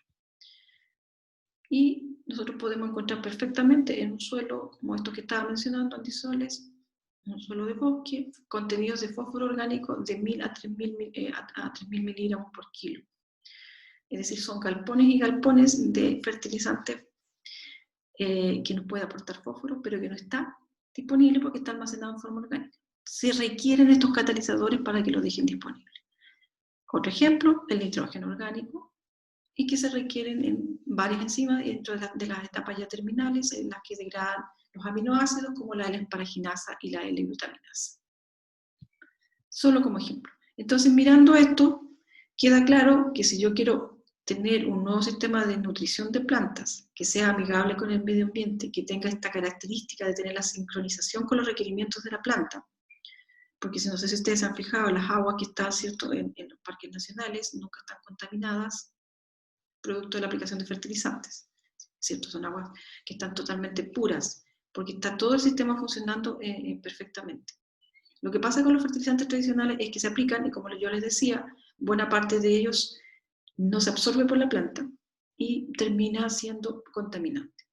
Y nosotros podemos encontrar perfectamente en un suelo como estos que estaba mencionando, antisoles, un suelo de bosque, contenidos de fósforo orgánico de 1000 a 3000 miligramos por kilo. Es decir, son galpones y galpones de fertilizantes que nos puede aportar fósforo, pero que no está disponible porque está almacenado en forma orgánica. Se requieren estos catalizadores para que lo dejen disponible. Otro ejemplo, el nitrógeno orgánico, y que se requieren en varias enzimas dentro de las etapas ya terminales, en las que degradan los aminoácidos, como la L-esparaginasa y la L-glutaminasa. Solo como ejemplo. Entonces, mirando esto, queda claro que si yo quiero tener un nuevo sistema de nutrición de plantas que sea amigable con el medio ambiente, que tenga esta característica de tener la sincronización con los requerimientos de la planta, porque si no sé si ustedes se han fijado, las aguas que están, ¿cierto?, en los parques nacionales nunca están contaminadas producto de la aplicación de fertilizantes, ¿cierto? Son aguas que están totalmente puras, porque está todo el sistema funcionando perfectamente. Lo que pasa con los fertilizantes tradicionales es que se aplican, y como yo les decía, buena parte de ellos no se absorbe por la planta y termina siendo contaminante.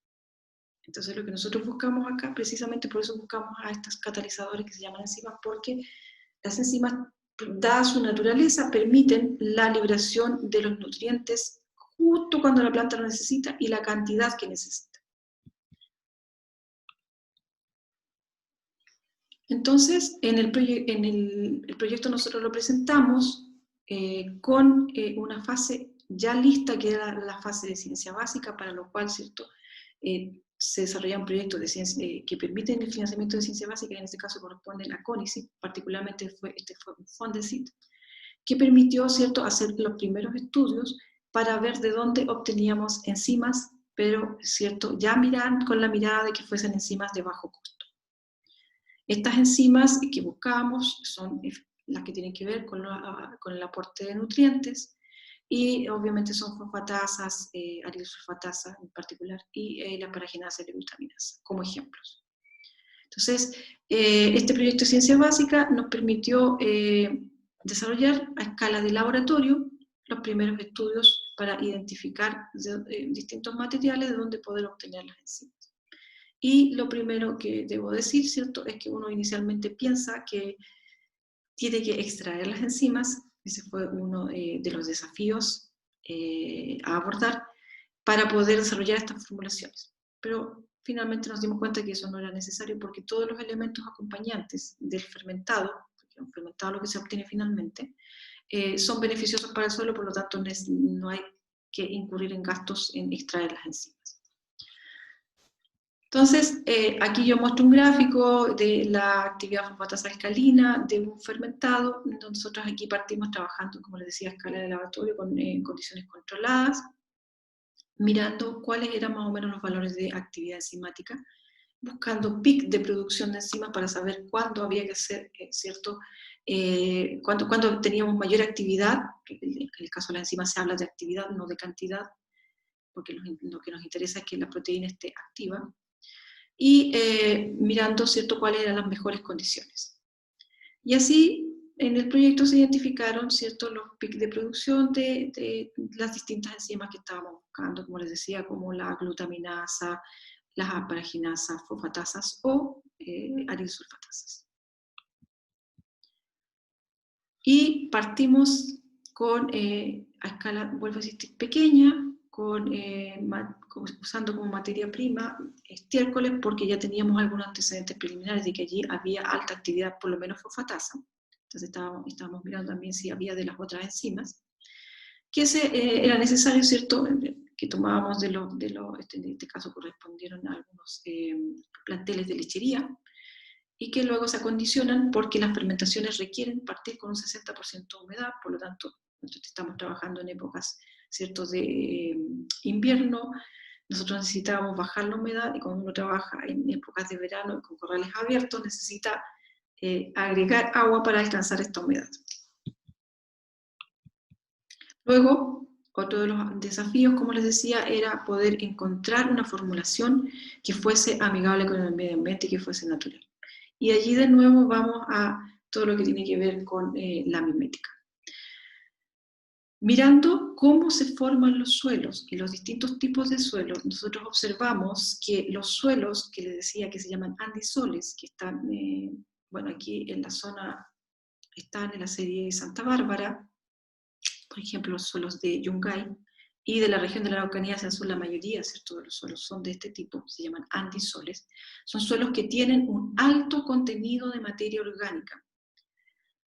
Entonces lo que nosotros buscamos acá, precisamente por eso buscamos a estos catalizadores que se llaman enzimas, porque las enzimas, dada su naturaleza, permiten la liberación de los nutrientes justo cuando la planta lo necesita y la cantidad que necesita. Entonces, en el proyecto nosotros lo presentamos con una fase ya lista, que era la fase de ciencia básica, para lo cual, ¿cierto?, se desarrollan proyectos de ciencia, que permiten el financiamiento de ciencia básica, y en este caso corresponde a la CONICET, particularmente este fue un Fondesit, que permitió, ¿cierto?, hacer los primeros estudios para ver de dónde obteníamos enzimas, pero, ¿cierto?, ya con la mirada de que fuesen enzimas de bajo costo. Estas enzimas que buscábamos son las que tienen que ver con el aporte de nutrientes, y obviamente son fosfatasas, arilsulfatasa en particular, y la paragenasa y la glutaminasa, como ejemplos. Entonces, este proyecto de ciencia básica nos permitió desarrollar a escala de laboratorio los primeros estudios para identificar distintos materiales de donde poder obtener las enzimas. Y lo primero que debo decir, ¿cierto?, es que uno inicialmente piensa que tiene que extraer las enzimas. Ese fue uno de los desafíos a abordar para poder desarrollar estas formulaciones. Pero finalmente nos dimos cuenta que eso no era necesario, porque todos los elementos acompañantes del fermentado, porque un fermentado lo que se obtiene finalmente, son beneficiosos para el suelo, por lo tanto no hay que incurrir en gastos en extraer las enzimas. Entonces, aquí yo muestro un gráfico de la actividad fosfatasa alcalina de un fermentado. Nosotros aquí partimos trabajando, como les decía, a escala de laboratorio con condiciones controladas, mirando cuáles eran más o menos los valores de actividad enzimática, buscando pic de producción de enzimas para saber cuándo había que hacer, ¿cierto? Cuándo teníamos mayor actividad. En el caso de la enzima se habla de actividad, no de cantidad, porque lo que nos interesa es que la proteína esté activa, y mirando, ¿cierto?, cuáles eran las mejores condiciones. Y así, en el proyecto se identificaron, ¿cierto?, los picos de producción de las distintas enzimas que estábamos buscando, como les decía, como la glutaminasa, las asparaginasas, fosfatasas o arilsulfatasas. Y partimos con, a escala, vuelvo a decir, pequeña, usando como materia prima estiércoles, porque ya teníamos algunos antecedentes preliminares de que allí había alta actividad, por lo menos fosfatasa. Entonces estábamos mirando también si había de las otras enzimas, que era necesario, ¿cierto?, que tomábamos en este caso correspondieron a algunos planteles de lechería, y que luego se acondicionan porque las fermentaciones requieren partir con un 60% de humedad, por lo tanto, estamos trabajando en épocas, ¿cierto?, de invierno. Nosotros necesitábamos bajar la humedad, y cuando uno trabaja en épocas de verano con corrales abiertos, necesita agregar agua para alcanzar esta humedad. Luego, otro de los desafíos, como les decía, era poder encontrar una formulación que fuese amigable con el medio ambiente y que fuese natural. Y allí de nuevo vamos a todo lo que tiene que ver con la mimética. Mirando cómo se forman los suelos y los distintos tipos de suelos, nosotros observamos que los suelos, que les decía que se llaman andisoles, que están, bueno, aquí en la zona, están en la serie de Santa Bárbara, por ejemplo, los suelos de Yungay, y de la región de la Araucanía hacia el sur, la mayoría, ¿cierto?, de los suelos son de este tipo, se llaman andisoles. Son suelos que tienen un alto contenido de materia orgánica.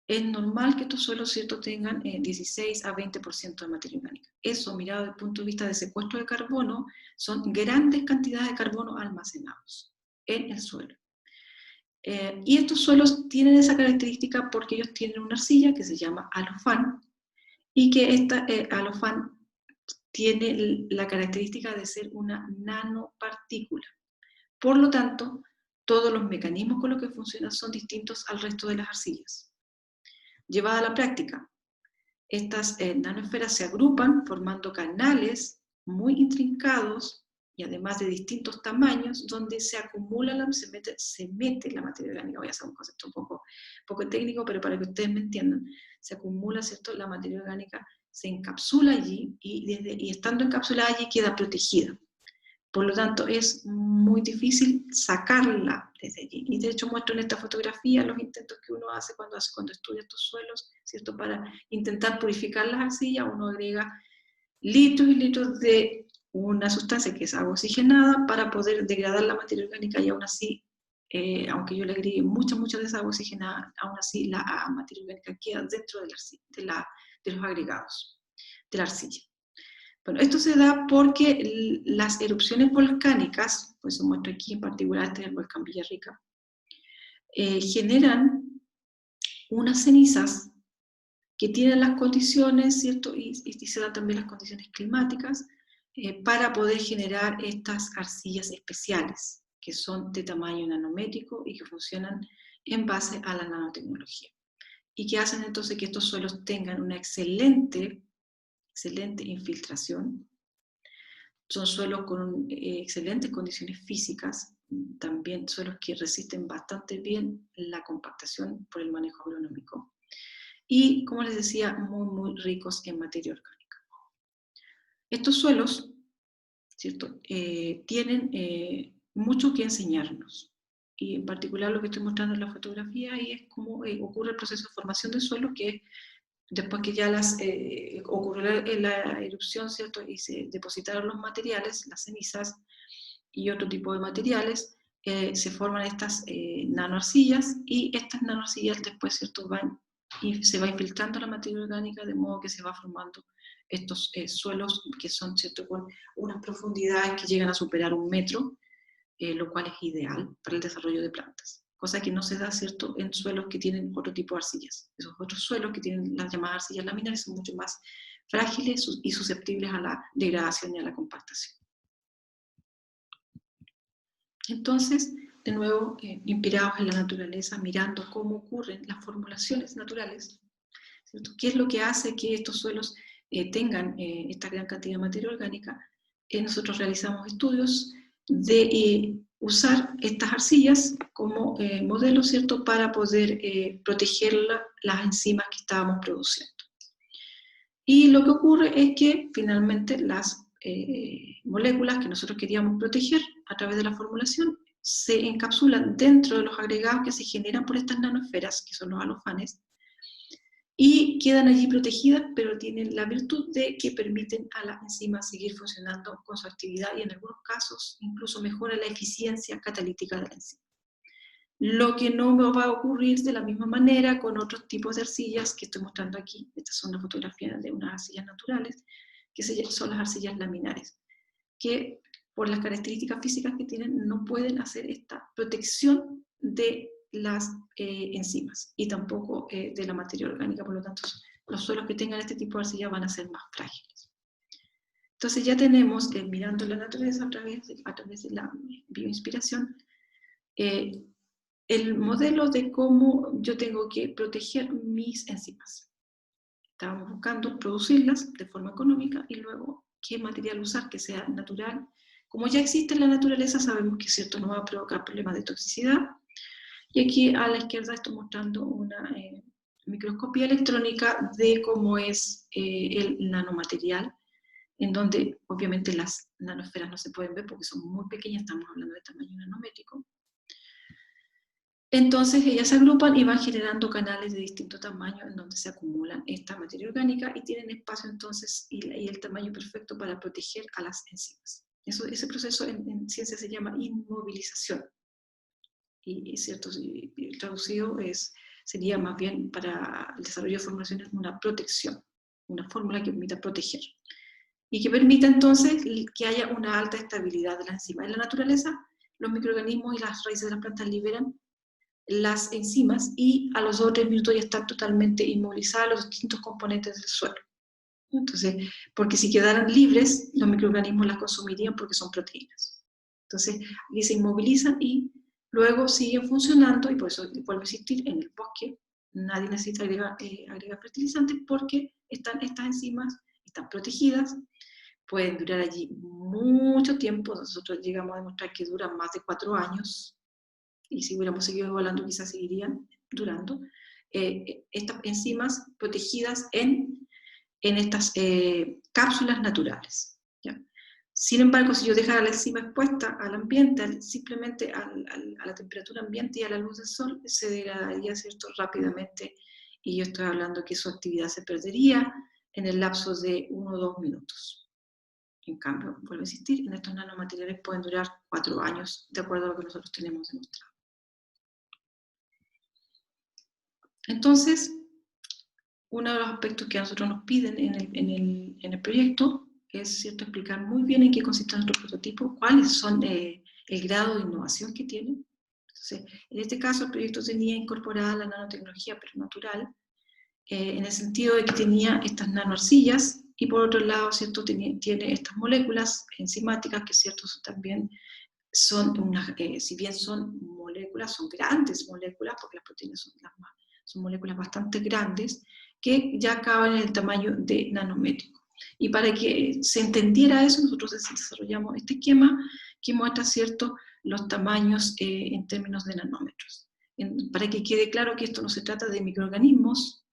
Es normal que estos suelos, ¿cierto?, tengan 16 a 20% de materia orgánica. Eso, mirado desde el punto de vista de secuestro de carbono, son grandes cantidades de carbono almacenados en el suelo. Y estos suelos tienen esa característica porque ellos tienen una arcilla que se llama alofán, y que esta alofán tiene la característica de ser una nanopartícula. Por lo tanto, todos los mecanismos con los que funcionan son distintos al resto de las arcillas. Llevada a la práctica, estas nanoesferas se agrupan formando canales muy intrincados y además de distintos tamaños, donde se acumula, se mete la materia orgánica. Voy a hacer un concepto un poco técnico, pero para que ustedes me entiendan, se acumula, ¿cierto?, la materia orgánica, se encapsula allí y estando encapsulada allí queda protegida. Por lo tanto, es muy difícil sacarla desde allí. Y de hecho muestro en esta fotografía los intentos que uno hace cuando estudia estos suelos, ¿cierto? Para intentar purificar las arcillas, uno agrega litros y litros de una sustancia que es agua oxigenada para poder degradar la materia orgánica, y aún así, aunque yo le agregue mucha de esa agua oxigenada, aún así la materia orgánica queda dentro de los agregados de la arcilla. Bueno, esto se da porque las erupciones volcánicas, pues se muestra aquí en particular este es el volcán Villarrica, generan unas cenizas que tienen las condiciones, ¿cierto? Y se dan también las condiciones climáticas para poder generar estas arcillas especiales, que son de tamaño nanométrico y que funcionan en base a la nanotecnología. Y que hacen entonces que estos suelos tengan una excelente infiltración. Son suelos con excelentes condiciones físicas, también suelos que resisten bastante bien la compactación por el manejo agronómico. Y, como les decía, muy ricos en materia orgánica. Estos suelos, ¿cierto?, tienen mucho que enseñarnos. Y en particular lo que estoy mostrando en la fotografía y es cómo ocurre el proceso de formación de suelos, que después que ya ocurrió la erupción, ¿cierto?, y se depositaron los materiales, las cenizas y otro tipo de materiales, se forman estas nanoarcillas, y estas nanoarcillas después, ¿cierto?, van y se va infiltrando la materia orgánica de modo que se va formando estos suelos que son, ¿cierto?, con unas profundidades que llegan a superar 1 metro, lo cual es ideal para el desarrollo de plantas. Cosa que no se da, ¿cierto?, en suelos que tienen otro tipo de arcillas. Esos otros suelos que tienen las llamadas arcillas laminares son mucho más frágiles y susceptibles a la degradación y a la compactación. Entonces, de nuevo, inspirados en la naturaleza, mirando cómo ocurren las formulaciones naturales, ¿cierto? ¿Qué es lo que hace que estos suelos tengan esta gran cantidad de materia orgánica? Nosotros realizamos estudios de usar estas arcillas como modelo, ¿cierto?, para poder proteger las enzimas que estábamos produciendo. Y lo que ocurre es que finalmente las moléculas que nosotros queríamos proteger a través de la formulación se encapsulan dentro de los agregados que se generan por estas nanosferas, que son los halofanes, y quedan allí protegidas, pero tienen la virtud de que permiten a las enzimas seguir funcionando con su actividad y en algunos casos incluso mejora la eficiencia catalítica de la enzima. Lo que no va a ocurrir de la misma manera con otros tipos de arcillas que estoy mostrando aquí. Estas son las fotografías de unas arcillas naturales, que son las arcillas laminares, que por las características físicas que tienen no pueden hacer esta protección de las enzimas y tampoco de la materia orgánica. Por lo tanto, los suelos que tengan este tipo de arcilla van a ser más frágiles. Entonces ya tenemos, mirando la naturaleza a través de la bioinspiración, el modelo de cómo yo tengo que proteger mis enzimas. Estábamos buscando producirlas de forma económica y luego qué material usar que sea natural. Como ya existe en la naturaleza, sabemos que cierto no va a provocar problemas de toxicidad. Y aquí a la izquierda estoy mostrando una microscopía electrónica de cómo es el nanomaterial, en donde obviamente las nanosferas no se pueden ver porque son muy pequeñas, estamos hablando de tamaño nanométrico. Entonces ellas se agrupan y van generando canales de distinto tamaño en donde se acumulan esta materia orgánica y tienen espacio entonces y el tamaño perfecto para proteger a las enzimas. Ese proceso en ciencia se llama inmovilización. Y cierto, traducido sería más bien para el desarrollo de formulaciones una protección, una fórmula que permita proteger. Y que permita entonces que haya una alta estabilidad de la enzima. En la naturaleza, los microorganismos y las raíces de las plantas liberan las enzimas y a los 2 o 3 minutos ya están totalmente inmovilizados los distintos componentes del suelo. Entonces, porque si quedaran libres, los microorganismos las consumirían porque son proteínas. Entonces, aquí se inmovilizan y luego siguen funcionando, y por eso vuelvo a insistir, en el bosque nadie necesita agregar fertilizantes porque estas enzimas están protegidas, pueden durar allí mucho tiempo. Nosotros llegamos a demostrar que duran más de 4 años, y si hubiéramos seguido evaluando quizás seguirían durando, estas enzimas protegidas en estas cápsulas naturales, ¿ya? Sin embargo, si yo dejara la enzima expuesta al ambiente, simplemente a la temperatura ambiente y a la luz del sol, se degradaría, ¿cierto?, rápidamente, y yo estoy hablando que su actividad se perdería en el lapso de 1 o 2 minutos. En cambio, vuelvo a insistir, en estos nanomateriales pueden durar 4 años, de acuerdo a lo que nosotros tenemos demostrado. Entonces, uno de los aspectos que a nosotros nos piden en el proyecto es, ¿cierto?, explicar muy bien en qué consiste nuestro prototipo, cuáles son el grado de innovación que tiene. Entonces, en este caso el proyecto tenía incorporada la nanotecnología pero natural, en el sentido de que tenía estas nanoarcillas y por otro lado, ¿cierto?, tiene estas moléculas enzimáticas que, ¿cierto?, también son si bien son moléculas, son grandes moléculas, porque las proteínas son moléculas bastante grandes, que ya acaban en el tamaño de nanométrico. Y para que se entendiera eso, nosotros desarrollamos este esquema que muestra, ¿cierto?, los tamaños en términos de nanómetros. Para que quede claro que esto no se trata de microorganismos,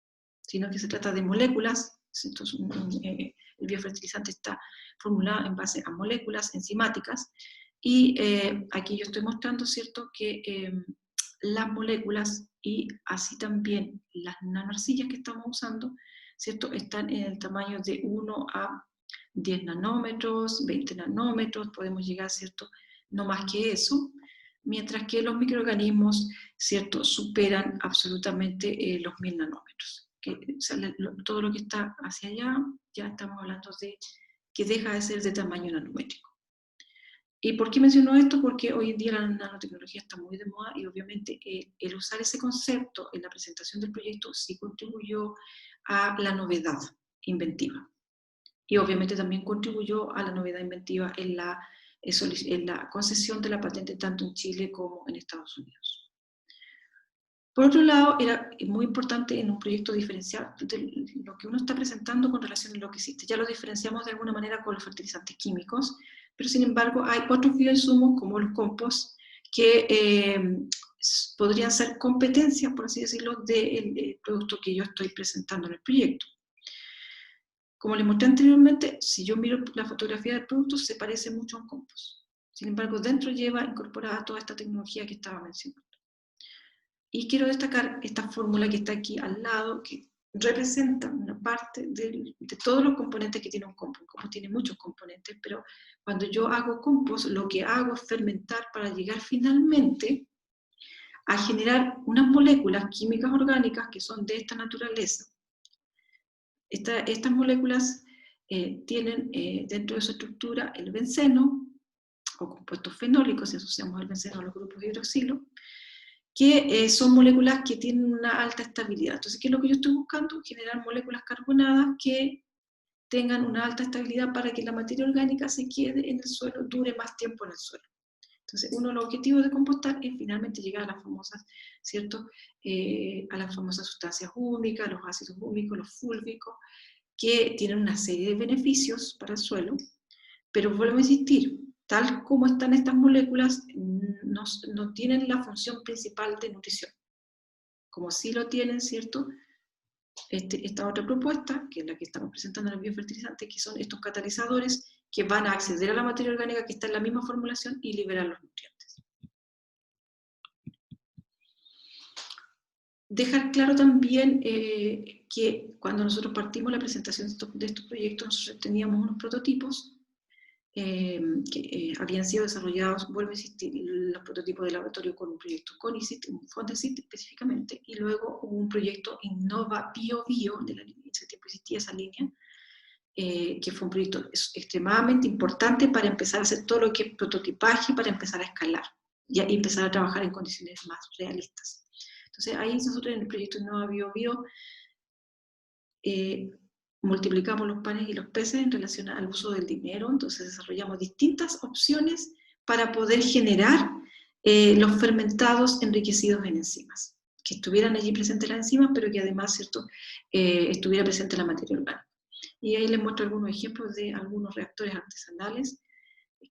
sino que se trata de moléculas. Entonces, el biofertilizante está formulado en base a moléculas enzimáticas, y aquí yo estoy mostrando, ¿cierto?, que las moléculas y así también las nanoarcillas que estamos usando, ¿cierto?, están en el tamaño de 1 a 10 nanómetros, 20 nanómetros, podemos llegar, ¿cierto?, no más que eso, mientras que los microorganismos, ¿cierto?, superan absolutamente los 1000 nanómetros. O sea, todo lo que está hacia allá, ya estamos hablando de que deja de ser de tamaño nanométrico. ¿Y por qué menciono esto? Porque hoy en día la nanotecnología está muy de moda y obviamente el usar ese concepto en la presentación del proyecto sí contribuyó a la novedad inventiva. Y obviamente también contribuyó a la novedad inventiva en la concesión de la patente tanto en Chile como en Estados Unidos. Por otro lado, era muy importante en un proyecto diferenciar lo que uno está presentando con relación a lo que existe. Ya lo diferenciamos de alguna manera con los fertilizantes químicos, pero sin embargo hay otros bioinsumos como los compost que podrían ser competencias, por así decirlo, del producto que yo estoy presentando en el proyecto. Como les mostré anteriormente, si yo miro la fotografía del producto, se parece mucho a un compost. Sin embargo, dentro lleva incorporada toda esta tecnología que estaba mencionando. Y quiero destacar esta fórmula que está aquí al lado, que representa una parte de todos los componentes que tiene un compost. Un compost tiene muchos componentes, pero cuando yo hago compost, lo que hago es fermentar para llegar finalmente a generar unas moléculas químicas orgánicas que son de esta naturaleza. Estas moléculas tienen dentro de su estructura el benceno, o compuestos fenólicos, si asociamos el benceno a los grupos hidroxilo, que son moléculas que tienen una alta estabilidad. Entonces, ¿qué es lo que yo estoy buscando? Generar moléculas carbonadas que tengan una alta estabilidad para que la materia orgánica se quede en el suelo, dure más tiempo en el suelo. Entonces, uno de los objetivos de compostar es finalmente llegar a las famosas, ¿cierto? A las famosas sustancias húmicas, los ácidos húmicos, los fúlvicos, que tienen una serie de beneficios para el suelo, pero vuelvo a insistir, tal como están estas moléculas, no tienen la función principal de nutrición. Como sí lo tienen, ¿cierto? Esta otra propuesta, que es la que estamos presentando en el biofertilizante, que son estos catalizadores que van a acceder a la materia orgánica que está en la misma formulación y liberar los nutrientes. Dejar claro también que cuando nosotros partimos la presentación de estos proyectos, nosotros teníamos unos prototipos que habían sido desarrollados, vuelvo a insistir, los prototipos de laboratorio con un proyecto CONICIT, un FONDECIT específicamente, y luego hubo un proyecto Innova Bio, de la línea, en ese tiempo existía esa línea, que fue un proyecto extremadamente importante para empezar a hacer todo lo que es prototipaje, para empezar a escalar y empezar a trabajar en condiciones más realistas. Entonces ahí nosotros en el proyecto Innova Bio, multiplicamos los panes y los peces en relación al uso del dinero, entonces desarrollamos distintas opciones para poder generar los fermentados enriquecidos en enzimas, que estuvieran allí presentes las enzimas, pero que además, ¿cierto?, estuviera presente la materia orgánica. Y ahí les muestro algunos ejemplos de algunos reactores artesanales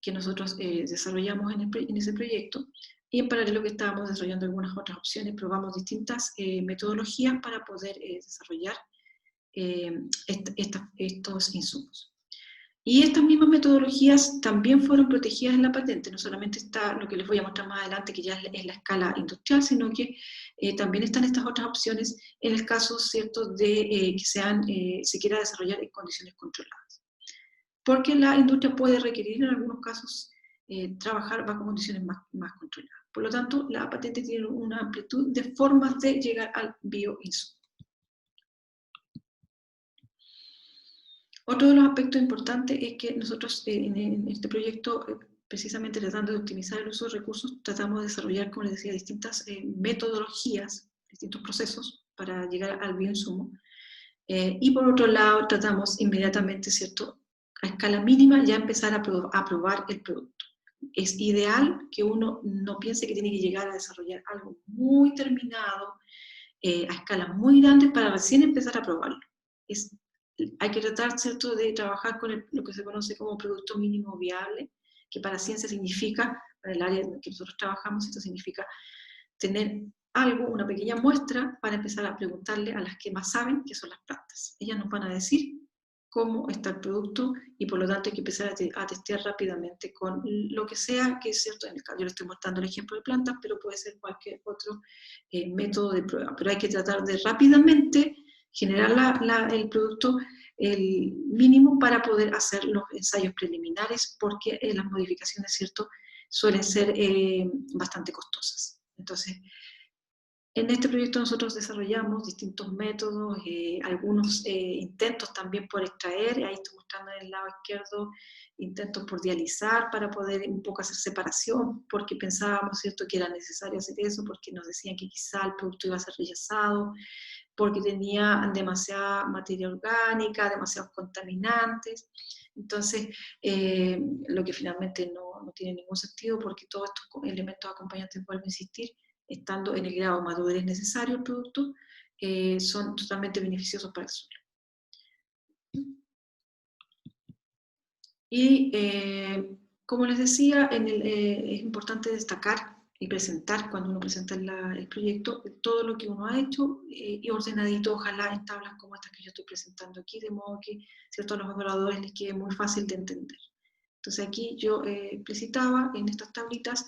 que nosotros desarrollamos en ese proyecto, y en paralelo que estábamos desarrollando algunas otras opciones, probamos distintas metodologías para poder desarrollar estos insumos. Y estas mismas metodologías también fueron protegidas en la patente, no solamente está lo que les voy a mostrar más adelante, que ya es la escala industrial, sino que también están estas otras opciones en el caso, ¿cierto?, de que se quiera desarrollar en condiciones controladas. Porque la industria puede requerir en algunos casos trabajar bajo condiciones más controladas. Por lo tanto, la patente tiene una amplitud de formas de llegar al bioinsumo. Otro de los aspectos importantes es que nosotros en este proyecto, precisamente tratando de optimizar el uso de recursos, tratamos de desarrollar, como les decía, distintas metodologías, distintos procesos para llegar al bioinsumo. Y por otro lado, tratamos inmediatamente, ¿cierto?, a escala mínima ya empezar a probar el producto. Es ideal que uno no piense que tiene que llegar a desarrollar algo muy terminado, a escalas muy grandes para recién empezar a probarlo. Hay que tratar, ¿cierto?, de trabajar con lo que se conoce como producto mínimo viable, que para ciencia significa, para el área en que nosotros trabajamos, esto significa tener algo, una pequeña muestra, para empezar a preguntarle a las que más saben, que son las plantas. Ellas nos van a decir cómo está el producto y por lo tanto hay que empezar a testear rápidamente con lo que sea, que es cierto, en el caso yo les estoy mostrando el ejemplo de plantas, pero puede ser cualquier otro método de prueba. Pero hay que tratar de rápidamente generar el producto el mínimo para poder hacer los ensayos preliminares, porque las modificaciones, ¿cierto?, suelen ser bastante costosas. Entonces, en este proyecto nosotros desarrollamos distintos métodos, algunos intentos también por extraer, ahí estoy mostrando en el lado izquierdo, intentos por dializar para poder un poco hacer separación, porque pensábamos, ¿cierto?, que era necesario hacer eso, porque nos decían que quizá el producto iba a ser rechazado, porque tenía demasiada materia orgánica, demasiados contaminantes. Entonces, lo que finalmente no tiene ningún sentido, porque todos estos elementos acompañantes, vuelvo a insistir, estando en el grado de madurez necesario el producto, son totalmente beneficiosos para el suelo. Y como les decía, es importante destacar y presentar, cuando uno presenta el proyecto, todo lo que uno ha hecho y ordenadito, ojalá en tablas como estas que yo estoy presentando aquí, de modo que, ¿cierto?, a los evaluadores les quede muy fácil de entender. Entonces aquí yo explicitaba en estas tablitas,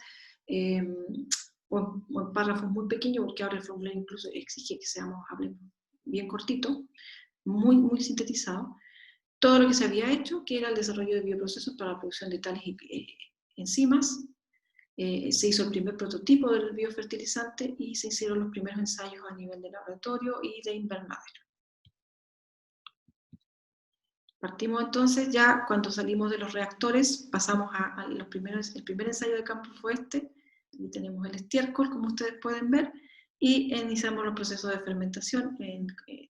o en párrafos muy pequeños, porque ahora el formulario incluso exige que hablemos bien cortito, muy sintetizado, todo lo que se había hecho, que era el desarrollo de bioprocesos para la producción de tales enzimas. Se hizo el primer prototipo del biofertilizante y se hicieron los primeros ensayos a nivel de laboratorio y de invernadero. Partimos entonces, ya cuando salimos de los reactores, pasamos a el primer ensayo de campo fue este, aquí tenemos el estiércol, como ustedes pueden ver, y iniciamos los procesos de fermentación,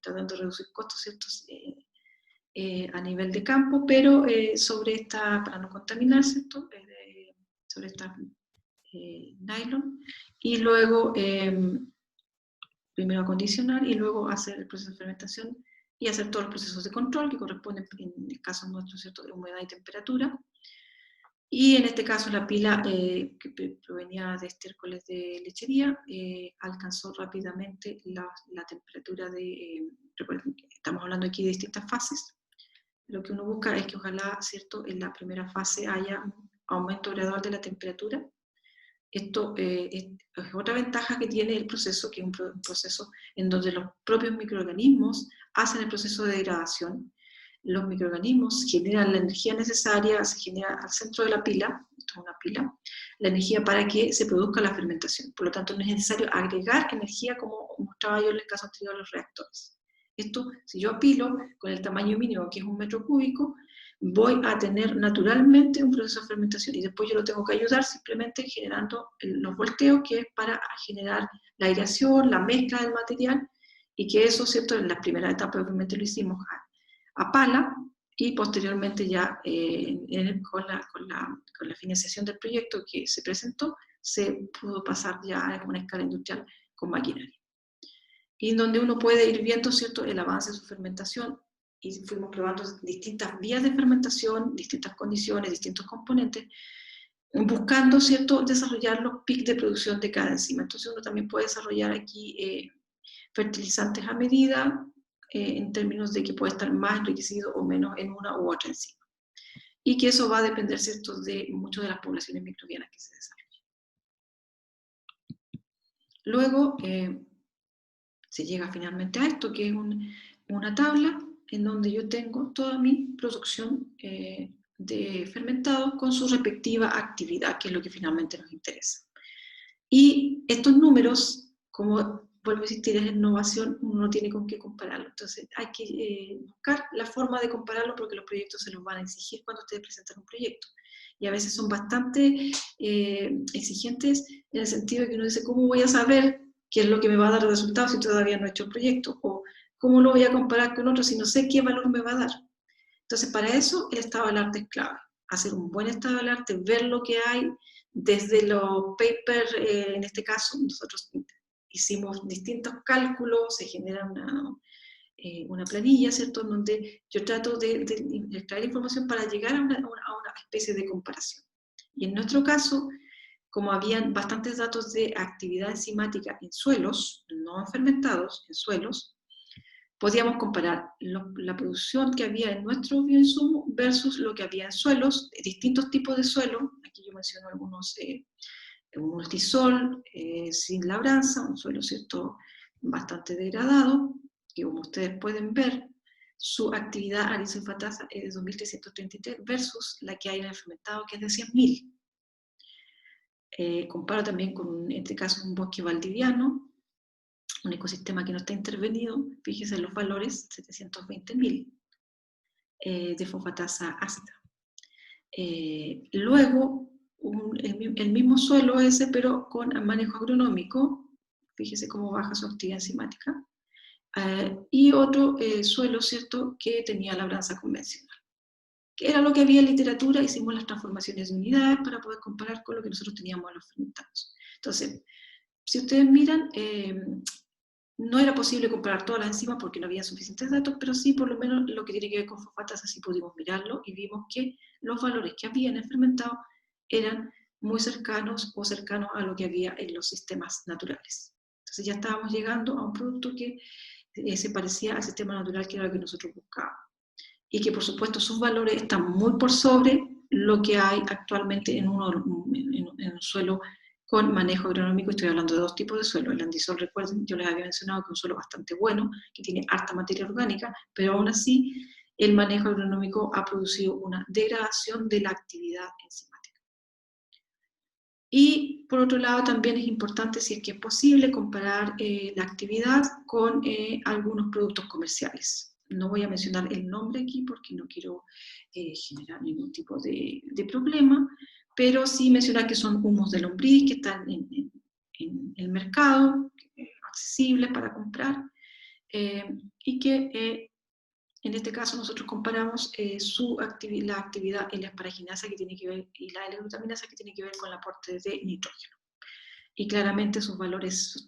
tratando de reducir costos, ¿ciertos?, a nivel de campo, pero para no contaminarse, sobre esta nylon, y luego primero acondicionar y luego hacer el proceso de fermentación y hacer todos los procesos de control que corresponden, en el caso nuestro, ¿cierto?, de humedad y temperatura. Y en este caso la pila que provenía de estiércoles de lechería alcanzó rápidamente la temperatura recuerden que estamos hablando aquí de distintas fases. Lo que uno busca es que ojalá, ¿cierto?, en la primera fase haya un aumento gradual de la temperatura. Esto es otra ventaja que tiene el proceso, que es un proceso en donde los propios microorganismos hacen el proceso de degradación. Los microorganismos generan la energía necesaria, se genera al centro de la pila, esto es una pila, la energía para que se produzca la fermentación. Por lo tanto, no es necesario agregar energía como mostraba yo en el caso anterior de los reactores. Esto, si yo apilo con el tamaño mínimo, que es 1 metro cúbico, voy a tener naturalmente un proceso de fermentación y después yo lo tengo que ayudar simplemente generando los volteos, que es para generar la aireación, la mezcla del material, y que eso, ¿cierto?, en la primera etapa obviamente lo hicimos a pala, y posteriormente ya con la financiación del proyecto que se presentó, se pudo pasar ya a una escala industrial con maquinaria. Y donde uno puede ir viendo, ¿cierto?, el avance de su fermentación, y fuimos probando distintas vías de fermentación, distintas condiciones, distintos componentes, buscando, ¿cierto?, desarrollar los picos de producción de cada enzima. Entonces uno también puede desarrollar aquí fertilizantes a medida, en términos de que puede estar más enriquecido o menos en una u otra enzima. Y que eso va a depender, ¿cierto?, de mucho de las poblaciones microbianas que se desarrollen. Luego se llega finalmente a esto, que es una tabla en donde yo tengo toda mi producción de fermentados con su respectiva actividad, que es lo que finalmente nos interesa. Y estos números, como vuelvo a insistir, es innovación, uno no tiene con qué compararlo. Entonces hay que buscar la forma de compararlo, porque los proyectos se los van a exigir cuando ustedes presentan un proyecto. Y a veces son bastante exigentes en el sentido de que uno dice, ¿cómo voy a saber qué es lo que me va a dar el resultado si todavía no he hecho el proyecto? O ¿cómo lo voy a comparar con otro si no sé qué valor me va a dar? Entonces, para eso el estado del arte es clave. Hacer un buen estado del arte, ver lo que hay, desde los papers, en este caso, nosotros hicimos distintos cálculos, se genera una planilla, ¿cierto?, en donde yo trato de extraer información para llegar a una especie de comparación. Y en nuestro caso, como habían bastantes datos de actividad enzimática en suelos, no en fermentados, en suelos, podíamos comparar la producción que había en nuestro bioinsumo versus lo que había en suelos, distintos tipos de suelo. Aquí yo menciono algunos, un multisol sin labranza, un suelo, ¿cierto?, bastante degradado, que como ustedes pueden ver, su actividad arizofatasa es de 2.333 versus la que hay en el fermentado, que es de 100.000. Comparo también con, en este caso, un bosque valdiviano, un ecosistema que no está intervenido. Fíjese en los valores, 720.000 de fosfatasa ácida. Luego, el mismo suelo ese, pero con manejo agronómico, fíjese cómo baja su actividad enzimática, y otro suelo, ¿cierto?, que tenía labranza convencional, que era lo que había en literatura. Hicimos las transformaciones de unidades para poder comparar con lo que nosotros teníamos en los fermentados. Entonces, si ustedes miran, no era posible comparar todas las enzimas porque no había suficientes datos, pero sí, por lo menos, lo que tiene que ver con fosfatasa, sí pudimos mirarlo y vimos que los valores que había en el fermentado eran muy cercanos o cercanos a lo que había en los sistemas naturales. Entonces ya estábamos llegando a un producto que se parecía al sistema natural, que era lo que nosotros buscábamos. Y que, por supuesto, sus valores están muy por sobre lo que hay actualmente en un suelo con manejo agronómico. Estoy hablando de dos tipos de suelo. El andisol, recuerden, yo les había mencionado que es un suelo bastante bueno, que tiene harta materia orgánica, pero aún así el manejo agronómico ha producido una degradación de la actividad enzimática. Y por otro lado, también es importante, si es que es posible, comparar la actividad con algunos productos comerciales. No voy a mencionar el nombre aquí porque no quiero generar ningún tipo de problema, pero sí mencionar que son humos de lombriz que están en el mercado, accesibles para comprar, y que en este caso nosotros comparamos la actividad en la asparaginasa, que tiene que ver, y la L-glutaminasa, que tiene que ver con el aporte de nitrógeno. Y claramente sus valores,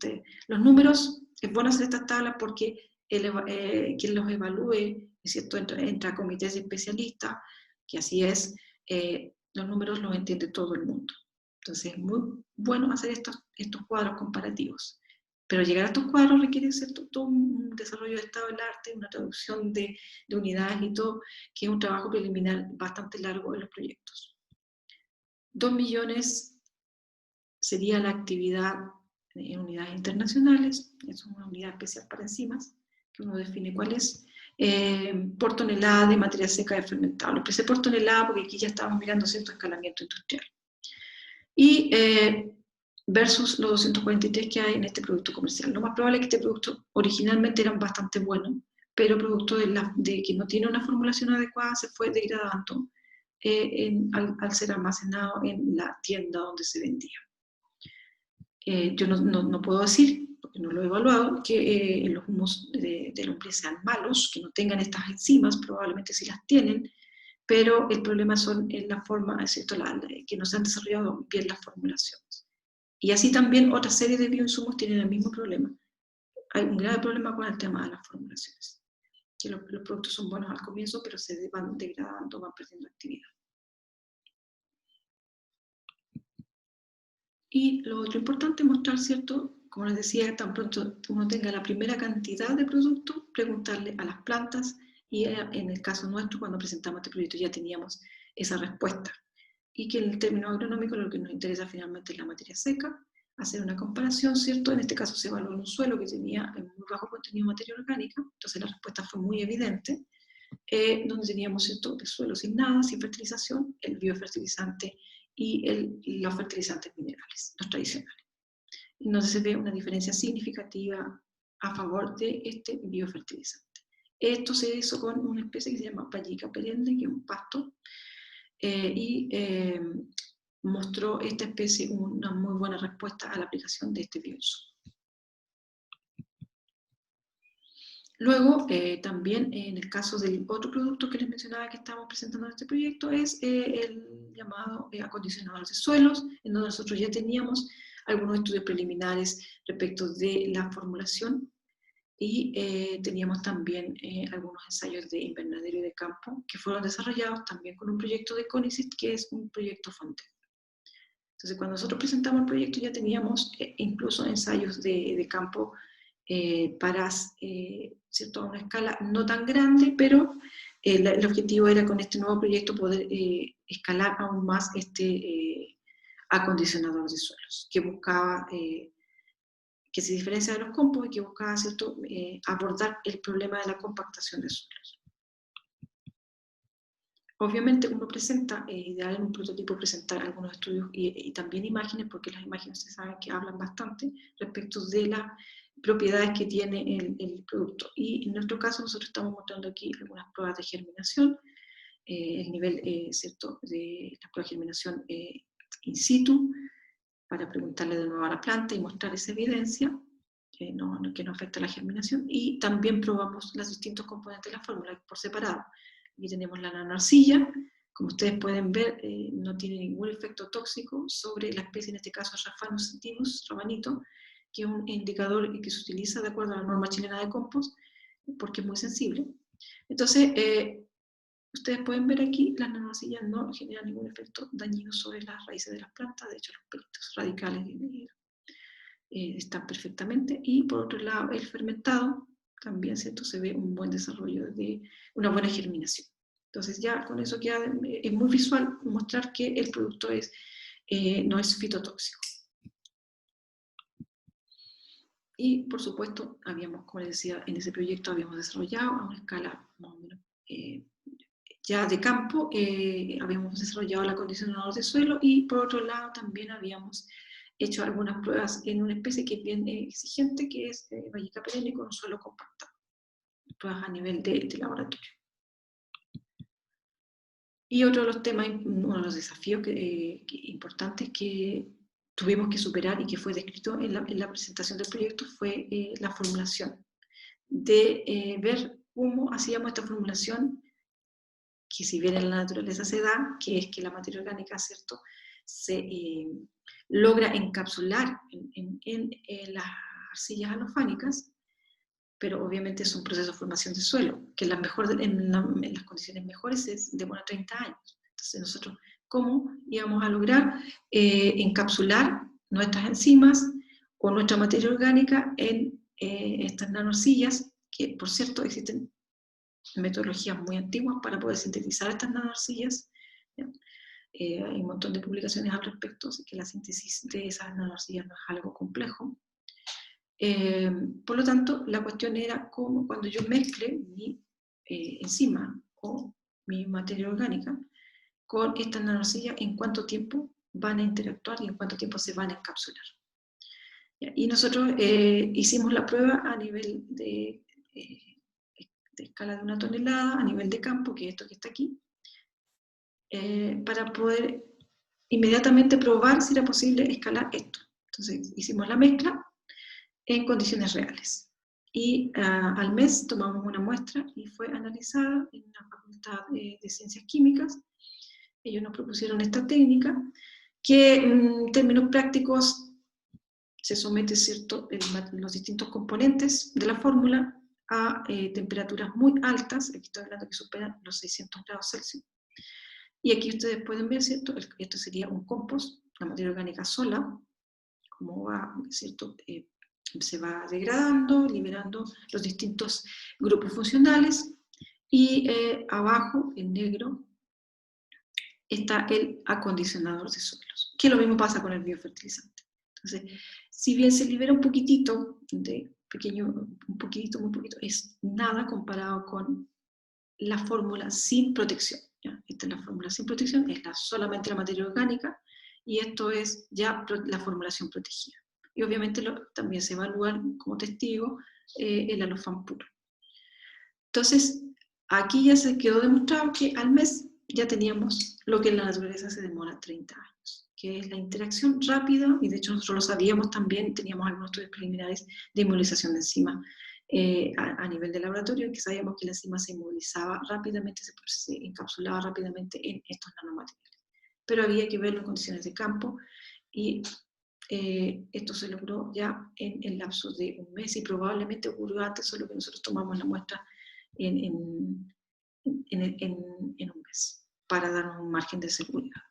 los números, es bueno hacer estas tablas porque quien los evalúe, es cierto, entra a comités de especialistas, que así es, los números los entiende todo el mundo. Entonces es muy bueno hacer estos cuadros comparativos. Pero llegar a estos cuadros requiere, ¿cierto?, todo un desarrollo de estado del arte, una traducción de unidades y todo, que es un trabajo preliminar bastante largo en los proyectos. 2 millones sería la actividad en unidades internacionales. Es una unidad especial para enzimas, que uno define cuál es, por tonelada de materia seca de fermentado. Lo expresé por tonelada porque aquí ya estábamos mirando cierto escalamiento industrial. Y versus los 243 que hay en este producto comercial. Lo más probable es que este producto originalmente era bastante bueno, pero producto de que no tiene una formulación adecuada se fue degradando al ser almacenado en la tienda donde se vendía. Yo no puedo decir, porque no lo he evaluado, que los humos de lombriz sean malos, que no tengan estas enzimas, probablemente sí las tienen, pero el problema son en la forma, es cierto, que no se han desarrollado bien las formulaciones. Y así también otra serie de bioinsumos tienen el mismo problema. Hay un grave problema con el tema de las formulaciones, que los productos son buenos al comienzo, pero se van degradando, van perdiendo actividad. Y lo otro importante es mostrar, ¿cierto?, como les decía, tan pronto uno tenga la primera cantidad de productos, preguntarle a las plantas, y en el caso nuestro, cuando presentamos este proyecto ya teníamos esa respuesta. Y que en el término agronómico lo que nos interesa finalmente es la materia seca, hacer una comparación, ¿cierto? En este caso se evaluó en un suelo que tenía muy bajo contenido de materia orgánica, entonces la respuesta fue muy evidente, donde teníamos, ¿cierto?, el suelo sin nada, sin fertilización, el biofertilizante y los fertilizantes minerales, los tradicionales. Entonces se ve una diferencia significativa a favor de este biofertilizante. Esto se hizo con una especie que se llama Pallica perenne, que es un pasto, y mostró esta especie una muy buena respuesta a la aplicación de este bioinsumo. Luego, también en el caso del otro producto que les mencionaba que estamos presentando en este proyecto, es el llamado acondicionador de suelos, en donde nosotros ya teníamos algunos estudios preliminares respecto de la formulación, y teníamos también algunos ensayos de invernadero y de campo que fueron desarrollados también con un proyecto de CONICIT, que es un proyecto FONTEC. Entonces, cuando nosotros presentamos el proyecto ya teníamos incluso ensayos de campo para, ¿cierto?, a una escala no tan grande, pero el objetivo era con este nuevo proyecto poder escalar aún más este acondicionador de suelos, que buscaba, que se diferencia de los compos y que buscaba, ¿cierto?, abordar el problema de la compactación de suelos. Obviamente uno presenta, ideal en un prototipo presentar algunos estudios y también imágenes, porque las imágenes se saben que hablan bastante respecto de las propiedades que tiene el producto. Y en nuestro caso nosotros estamos mostrando aquí algunas pruebas de germinación, el nivel ¿cierto? De la prueba de germinación in situ, para preguntarle de nuevo a la planta y mostrar esa evidencia que no afecta la germinación, y también probamos los distintos componentes de la fórmula por separado. Aquí tenemos la nanoarcilla, como ustedes pueden ver, no tiene ningún efecto tóxico sobre la especie, en este caso Raphanus sativus, rabanito, que es un indicador que se utiliza de acuerdo a la norma chilena de compost, porque es muy sensible. Entonces, ustedes pueden ver aquí, las nanoarcillas no generan ningún efecto dañino sobre las raíces de las plantas, de hecho los pelitos radicales están perfectamente, y por otro lado el fermentado también, ¿cierto? Se ve un buen desarrollo de una buena germinación. Entonces ya con eso queda, es muy visual mostrar que el producto no es fitotóxico. Y por supuesto, como les decía, en ese proyecto habíamos desarrollado a una escala más o menos ya de campo, habíamos desarrollado el acondicionador de suelo, y por otro lado también habíamos hecho algunas pruebas en una especie que es bien exigente, que es Vallica perenne con suelo compactado, pruebas a nivel de laboratorio. Y otro de los temas, uno de los desafíos importantes que tuvimos que superar y que fue descrito en la presentación del proyecto fue la formulación, de ver cómo hacíamos esta formulación, que si bien en la naturaleza se da, que es que la materia orgánica, ¿cierto?, se logra encapsular en las arcillas alofánicas, pero obviamente es un proceso de formación de suelo, que en las condiciones mejores demora 30 años. Entonces nosotros, ¿cómo íbamos a lograr encapsular nuestras enzimas o nuestra materia orgánica en estas nanoarcillas, que por cierto existen metodologías muy antiguas para poder sintetizar estas nanoarcillas? Hay un montón de publicaciones al respecto, así que la síntesis de esas nanoarcillas no es algo complejo. Por lo tanto, la cuestión era cómo, cuando yo mezcle mi enzima o mi materia orgánica con estas nanoarcillas, en cuánto tiempo van a interactuar y en cuánto tiempo se van a encapsular. Y nosotros hicimos la prueba a nivel de escala de 1 tonelada, a nivel de campo, que es esto que está aquí, para poder inmediatamente probar si era posible escalar esto. Entonces hicimos la mezcla en condiciones reales. Y al mes tomamos una muestra y fue analizada en la Facultad de Ciencias Químicas. Ellos nos propusieron esta técnica que en términos prácticos se somete, ¿cierto?, los distintos componentes de la fórmula a temperaturas muy altas, aquí estoy hablando que superan los 600 grados Celsius. Y aquí ustedes pueden ver, ¿cierto?, esto sería un compost, la materia orgánica sola, como va, ¿cierto?, se va degradando, liberando los distintos grupos funcionales, y abajo, en negro, está el acondicionador de suelos, que lo mismo pasa con el biofertilizante. Entonces, si bien se libera un poquitito, un poquitito, muy poquito, es nada comparado con la fórmula sin protección. ¿Ya? Esta es la fórmula sin protección, es solamente la materia orgánica, y esto es ya la formulación protegida. Y obviamente también se evalúa como testigo el alofán puro. Entonces, aquí ya se quedó demostrado que al mes ya teníamos lo que en la naturaleza se demora 30 años, que es la interacción rápida, y de hecho nosotros lo sabíamos también, teníamos algunos estudios preliminares de inmovilización de enzima a nivel de laboratorio, en que sabíamos que la enzima se inmovilizaba rápidamente, se encapsulaba rápidamente en estos nanomateriales. Pero había que verlo en condiciones de campo, y esto se logró ya en el lapso de un mes, y probablemente ocurrió antes, solo que nosotros tomamos la muestra en un mes, para dar un margen de seguridad.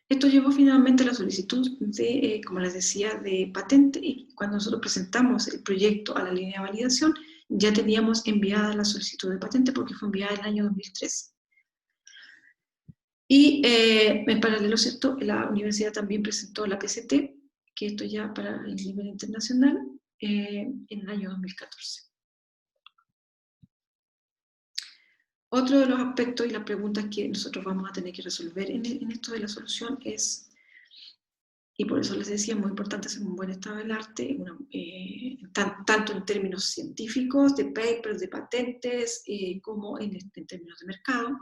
Esto llevó finalmente a la solicitud de, como les decía, de patente, y cuando nosotros presentamos el proyecto a la línea de validación, ya teníamos enviada la solicitud de patente, porque fue enviada en el año 2013. Y en paralelo, ¿cierto?, la universidad también presentó la PCT, que esto ya para el nivel internacional, en el año 2014. Otro de los aspectos y las preguntas que nosotros vamos a tener que resolver en esto de la solución es, y por eso les decía, es muy importante hacer un buen estado del arte, tanto en términos científicos, de papers, de patentes, como en términos de mercado.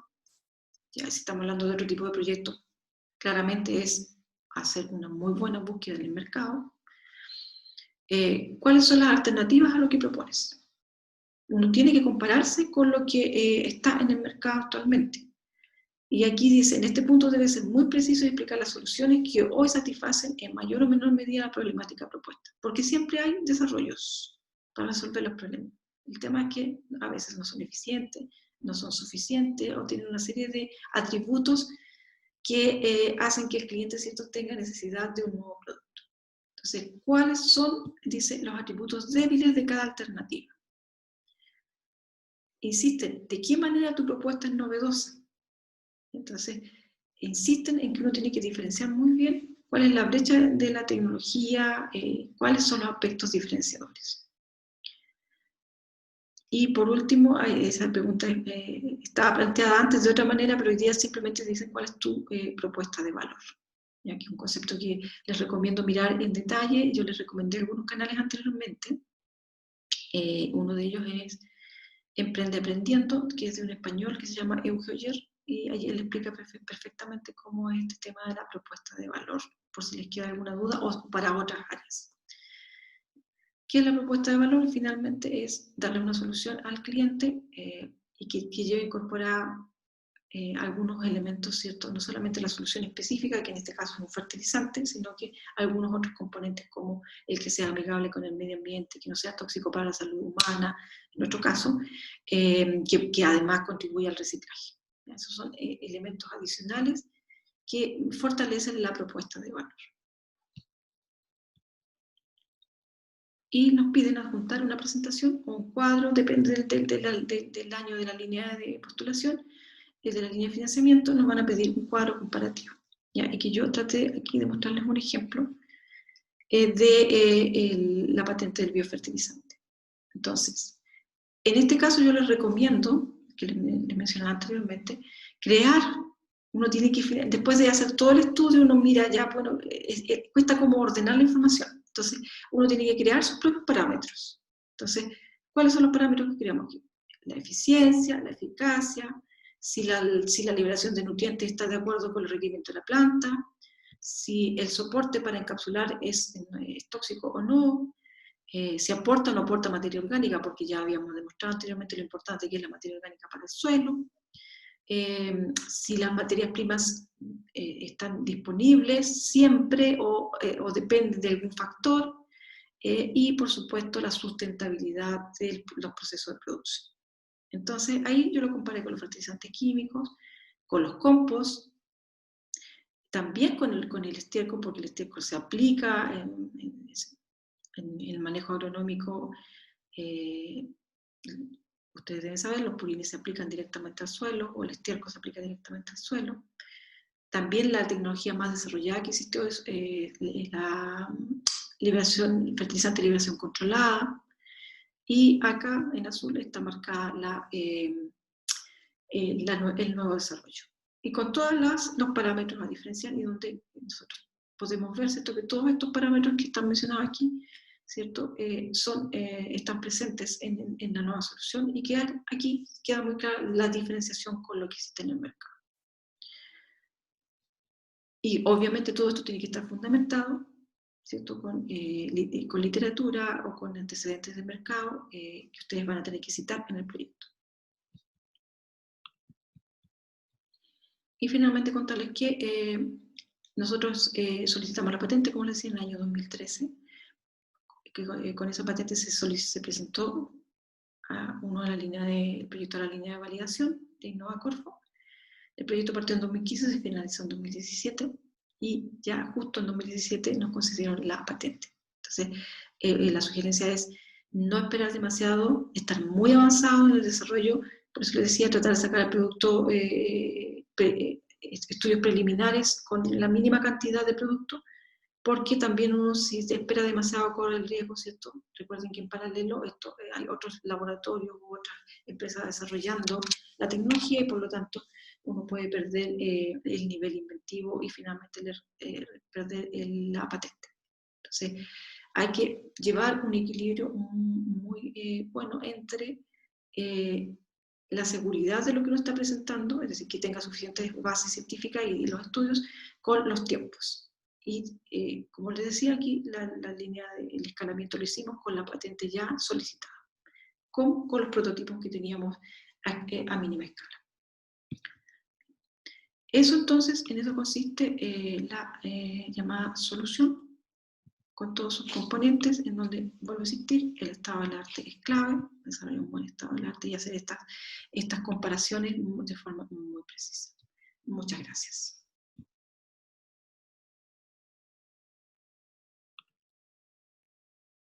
Ya si estamos hablando de otro tipo de proyectos, claramente es hacer una muy buena búsqueda en el mercado. ¿Cuáles son las alternativas a lo que propones? Uno tiene que compararse con lo que está en el mercado actualmente. Y aquí dice, en este punto debe ser muy preciso y explicar las soluciones que hoy satisfacen en mayor o menor medida la problemática propuesta. Porque siempre hay desarrollos para resolver los problemas. El tema es que a veces no son eficientes, no son suficientes o tienen una serie de atributos que hacen que el cliente, ¿cierto?, tenga necesidad de un nuevo producto. Entonces, ¿cuáles son, dice, los atributos débiles de cada alternativa? Insisten, ¿de qué manera tu propuesta es novedosa? Entonces, insisten en que uno tiene que diferenciar muy bien cuál es la brecha de la tecnología, cuáles son los aspectos diferenciadores. Y por último, esa pregunta estaba planteada antes de otra manera, pero hoy día simplemente dicen cuál es tu propuesta de valor. Y aquí un concepto que les recomiendo mirar en detalle. Yo les recomendé algunos canales anteriormente. Uno de ellos es Emprende Aprendiendo, que es de un español que se llama Euge Oyer, y allí él explica perfectamente cómo es este tema de la propuesta de valor, por si les queda alguna duda, o para otras áreas. ¿Qué es la propuesta de valor? Finalmente es darle una solución al cliente y que lleve incorporada algunos elementos, ¿cierto? No solamente la solución específica, que en este caso es un fertilizante, sino que algunos otros componentes como el que sea amigable con el medio ambiente, que no sea tóxico para la salud humana, en nuestro caso, que además contribuye al reciclaje. Esos son elementos adicionales que fortalecen la propuesta de valor. Y nos piden adjuntar una presentación o un cuadro, depende del año de la línea de postulación, de la línea de financiamiento, nos van a pedir un cuadro comparativo. ¿Ya? Y que yo traté aquí de mostrarles un ejemplo de la patente del biofertilizante. Entonces, en este caso yo les recomiendo, que les mencionaba anteriormente, crear, uno tiene que, después de hacer todo el estudio, uno mira ya, bueno, cuesta como ordenar la información. Entonces, uno tiene que crear sus propios parámetros. Entonces, ¿cuáles son los parámetros que creamos aquí? La eficiencia, la eficacia, si la liberación de nutrientes está de acuerdo con el requerimiento de la planta, si el soporte para encapsular es tóxico o no, si aporta o no aporta materia orgánica, porque ya habíamos demostrado anteriormente lo importante que es la materia orgánica para el suelo, si las materias primas están disponibles siempre o dependen de algún factor, y por supuesto la sustentabilidad de los procesos de producción. Entonces ahí yo lo comparé con los fertilizantes químicos, con los compost, también con el estiércol, porque el estiércol se aplica en el manejo agronómico. Ustedes deben saber, los purines se aplican directamente al suelo, o el estiércol se aplica directamente al suelo. También la tecnología más desarrollada que existió es la fertilizante de liberación controlada, y acá en azul está marcada el nuevo desarrollo. Y con todos los parámetros a diferenciar, y donde nosotros podemos ver, ¿cierto?, que todos estos parámetros que están mencionados aquí, ¿cierto?, están presentes en la nueva solución, y aquí queda muy clara la diferenciación con lo que existe en el mercado. Y obviamente todo esto tiene que estar fundamentado, ¿cierto?, con literatura o con antecedentes de mercado que ustedes van a tener que citar en el proyecto. Y finalmente contarles que nosotros solicitamos la patente, como les decía, en el año 2013, que con esa patente se presentó a uno de la línea el proyecto de la línea de validación de Innova Corfo. El proyecto partió en 2015, se finalizó en 2017, y ya justo en 2017 nos concedieron la patente. Entonces, la sugerencia es no esperar demasiado, estar muy avanzado en el desarrollo. Por eso les decía, tratar de sacar el producto, estudios preliminares con la mínima cantidad de producto, porque también uno, si se espera demasiado, corre el riesgo, ¿cierto? Recuerden que en paralelo hay otros laboratorios o otras empresas desarrollando la tecnología y por lo tanto uno puede perder el nivel inventivo y finalmente perder la patente. Entonces, hay que llevar un equilibrio muy bueno entre la seguridad de lo que uno está presentando, es decir, que tenga suficientes bases científicas y los estudios, con los tiempos. Y como les decía aquí, la línea del escalamiento lo hicimos con la patente ya solicitada, con los prototipos que teníamos a mínima escala. Eso entonces, en eso consiste la llamada solución, con todos sus componentes, en donde, vuelvo a insistir, el estado del arte es clave, desarrollar un buen estado del arte y hacer estas comparaciones de forma muy precisa. Muchas gracias.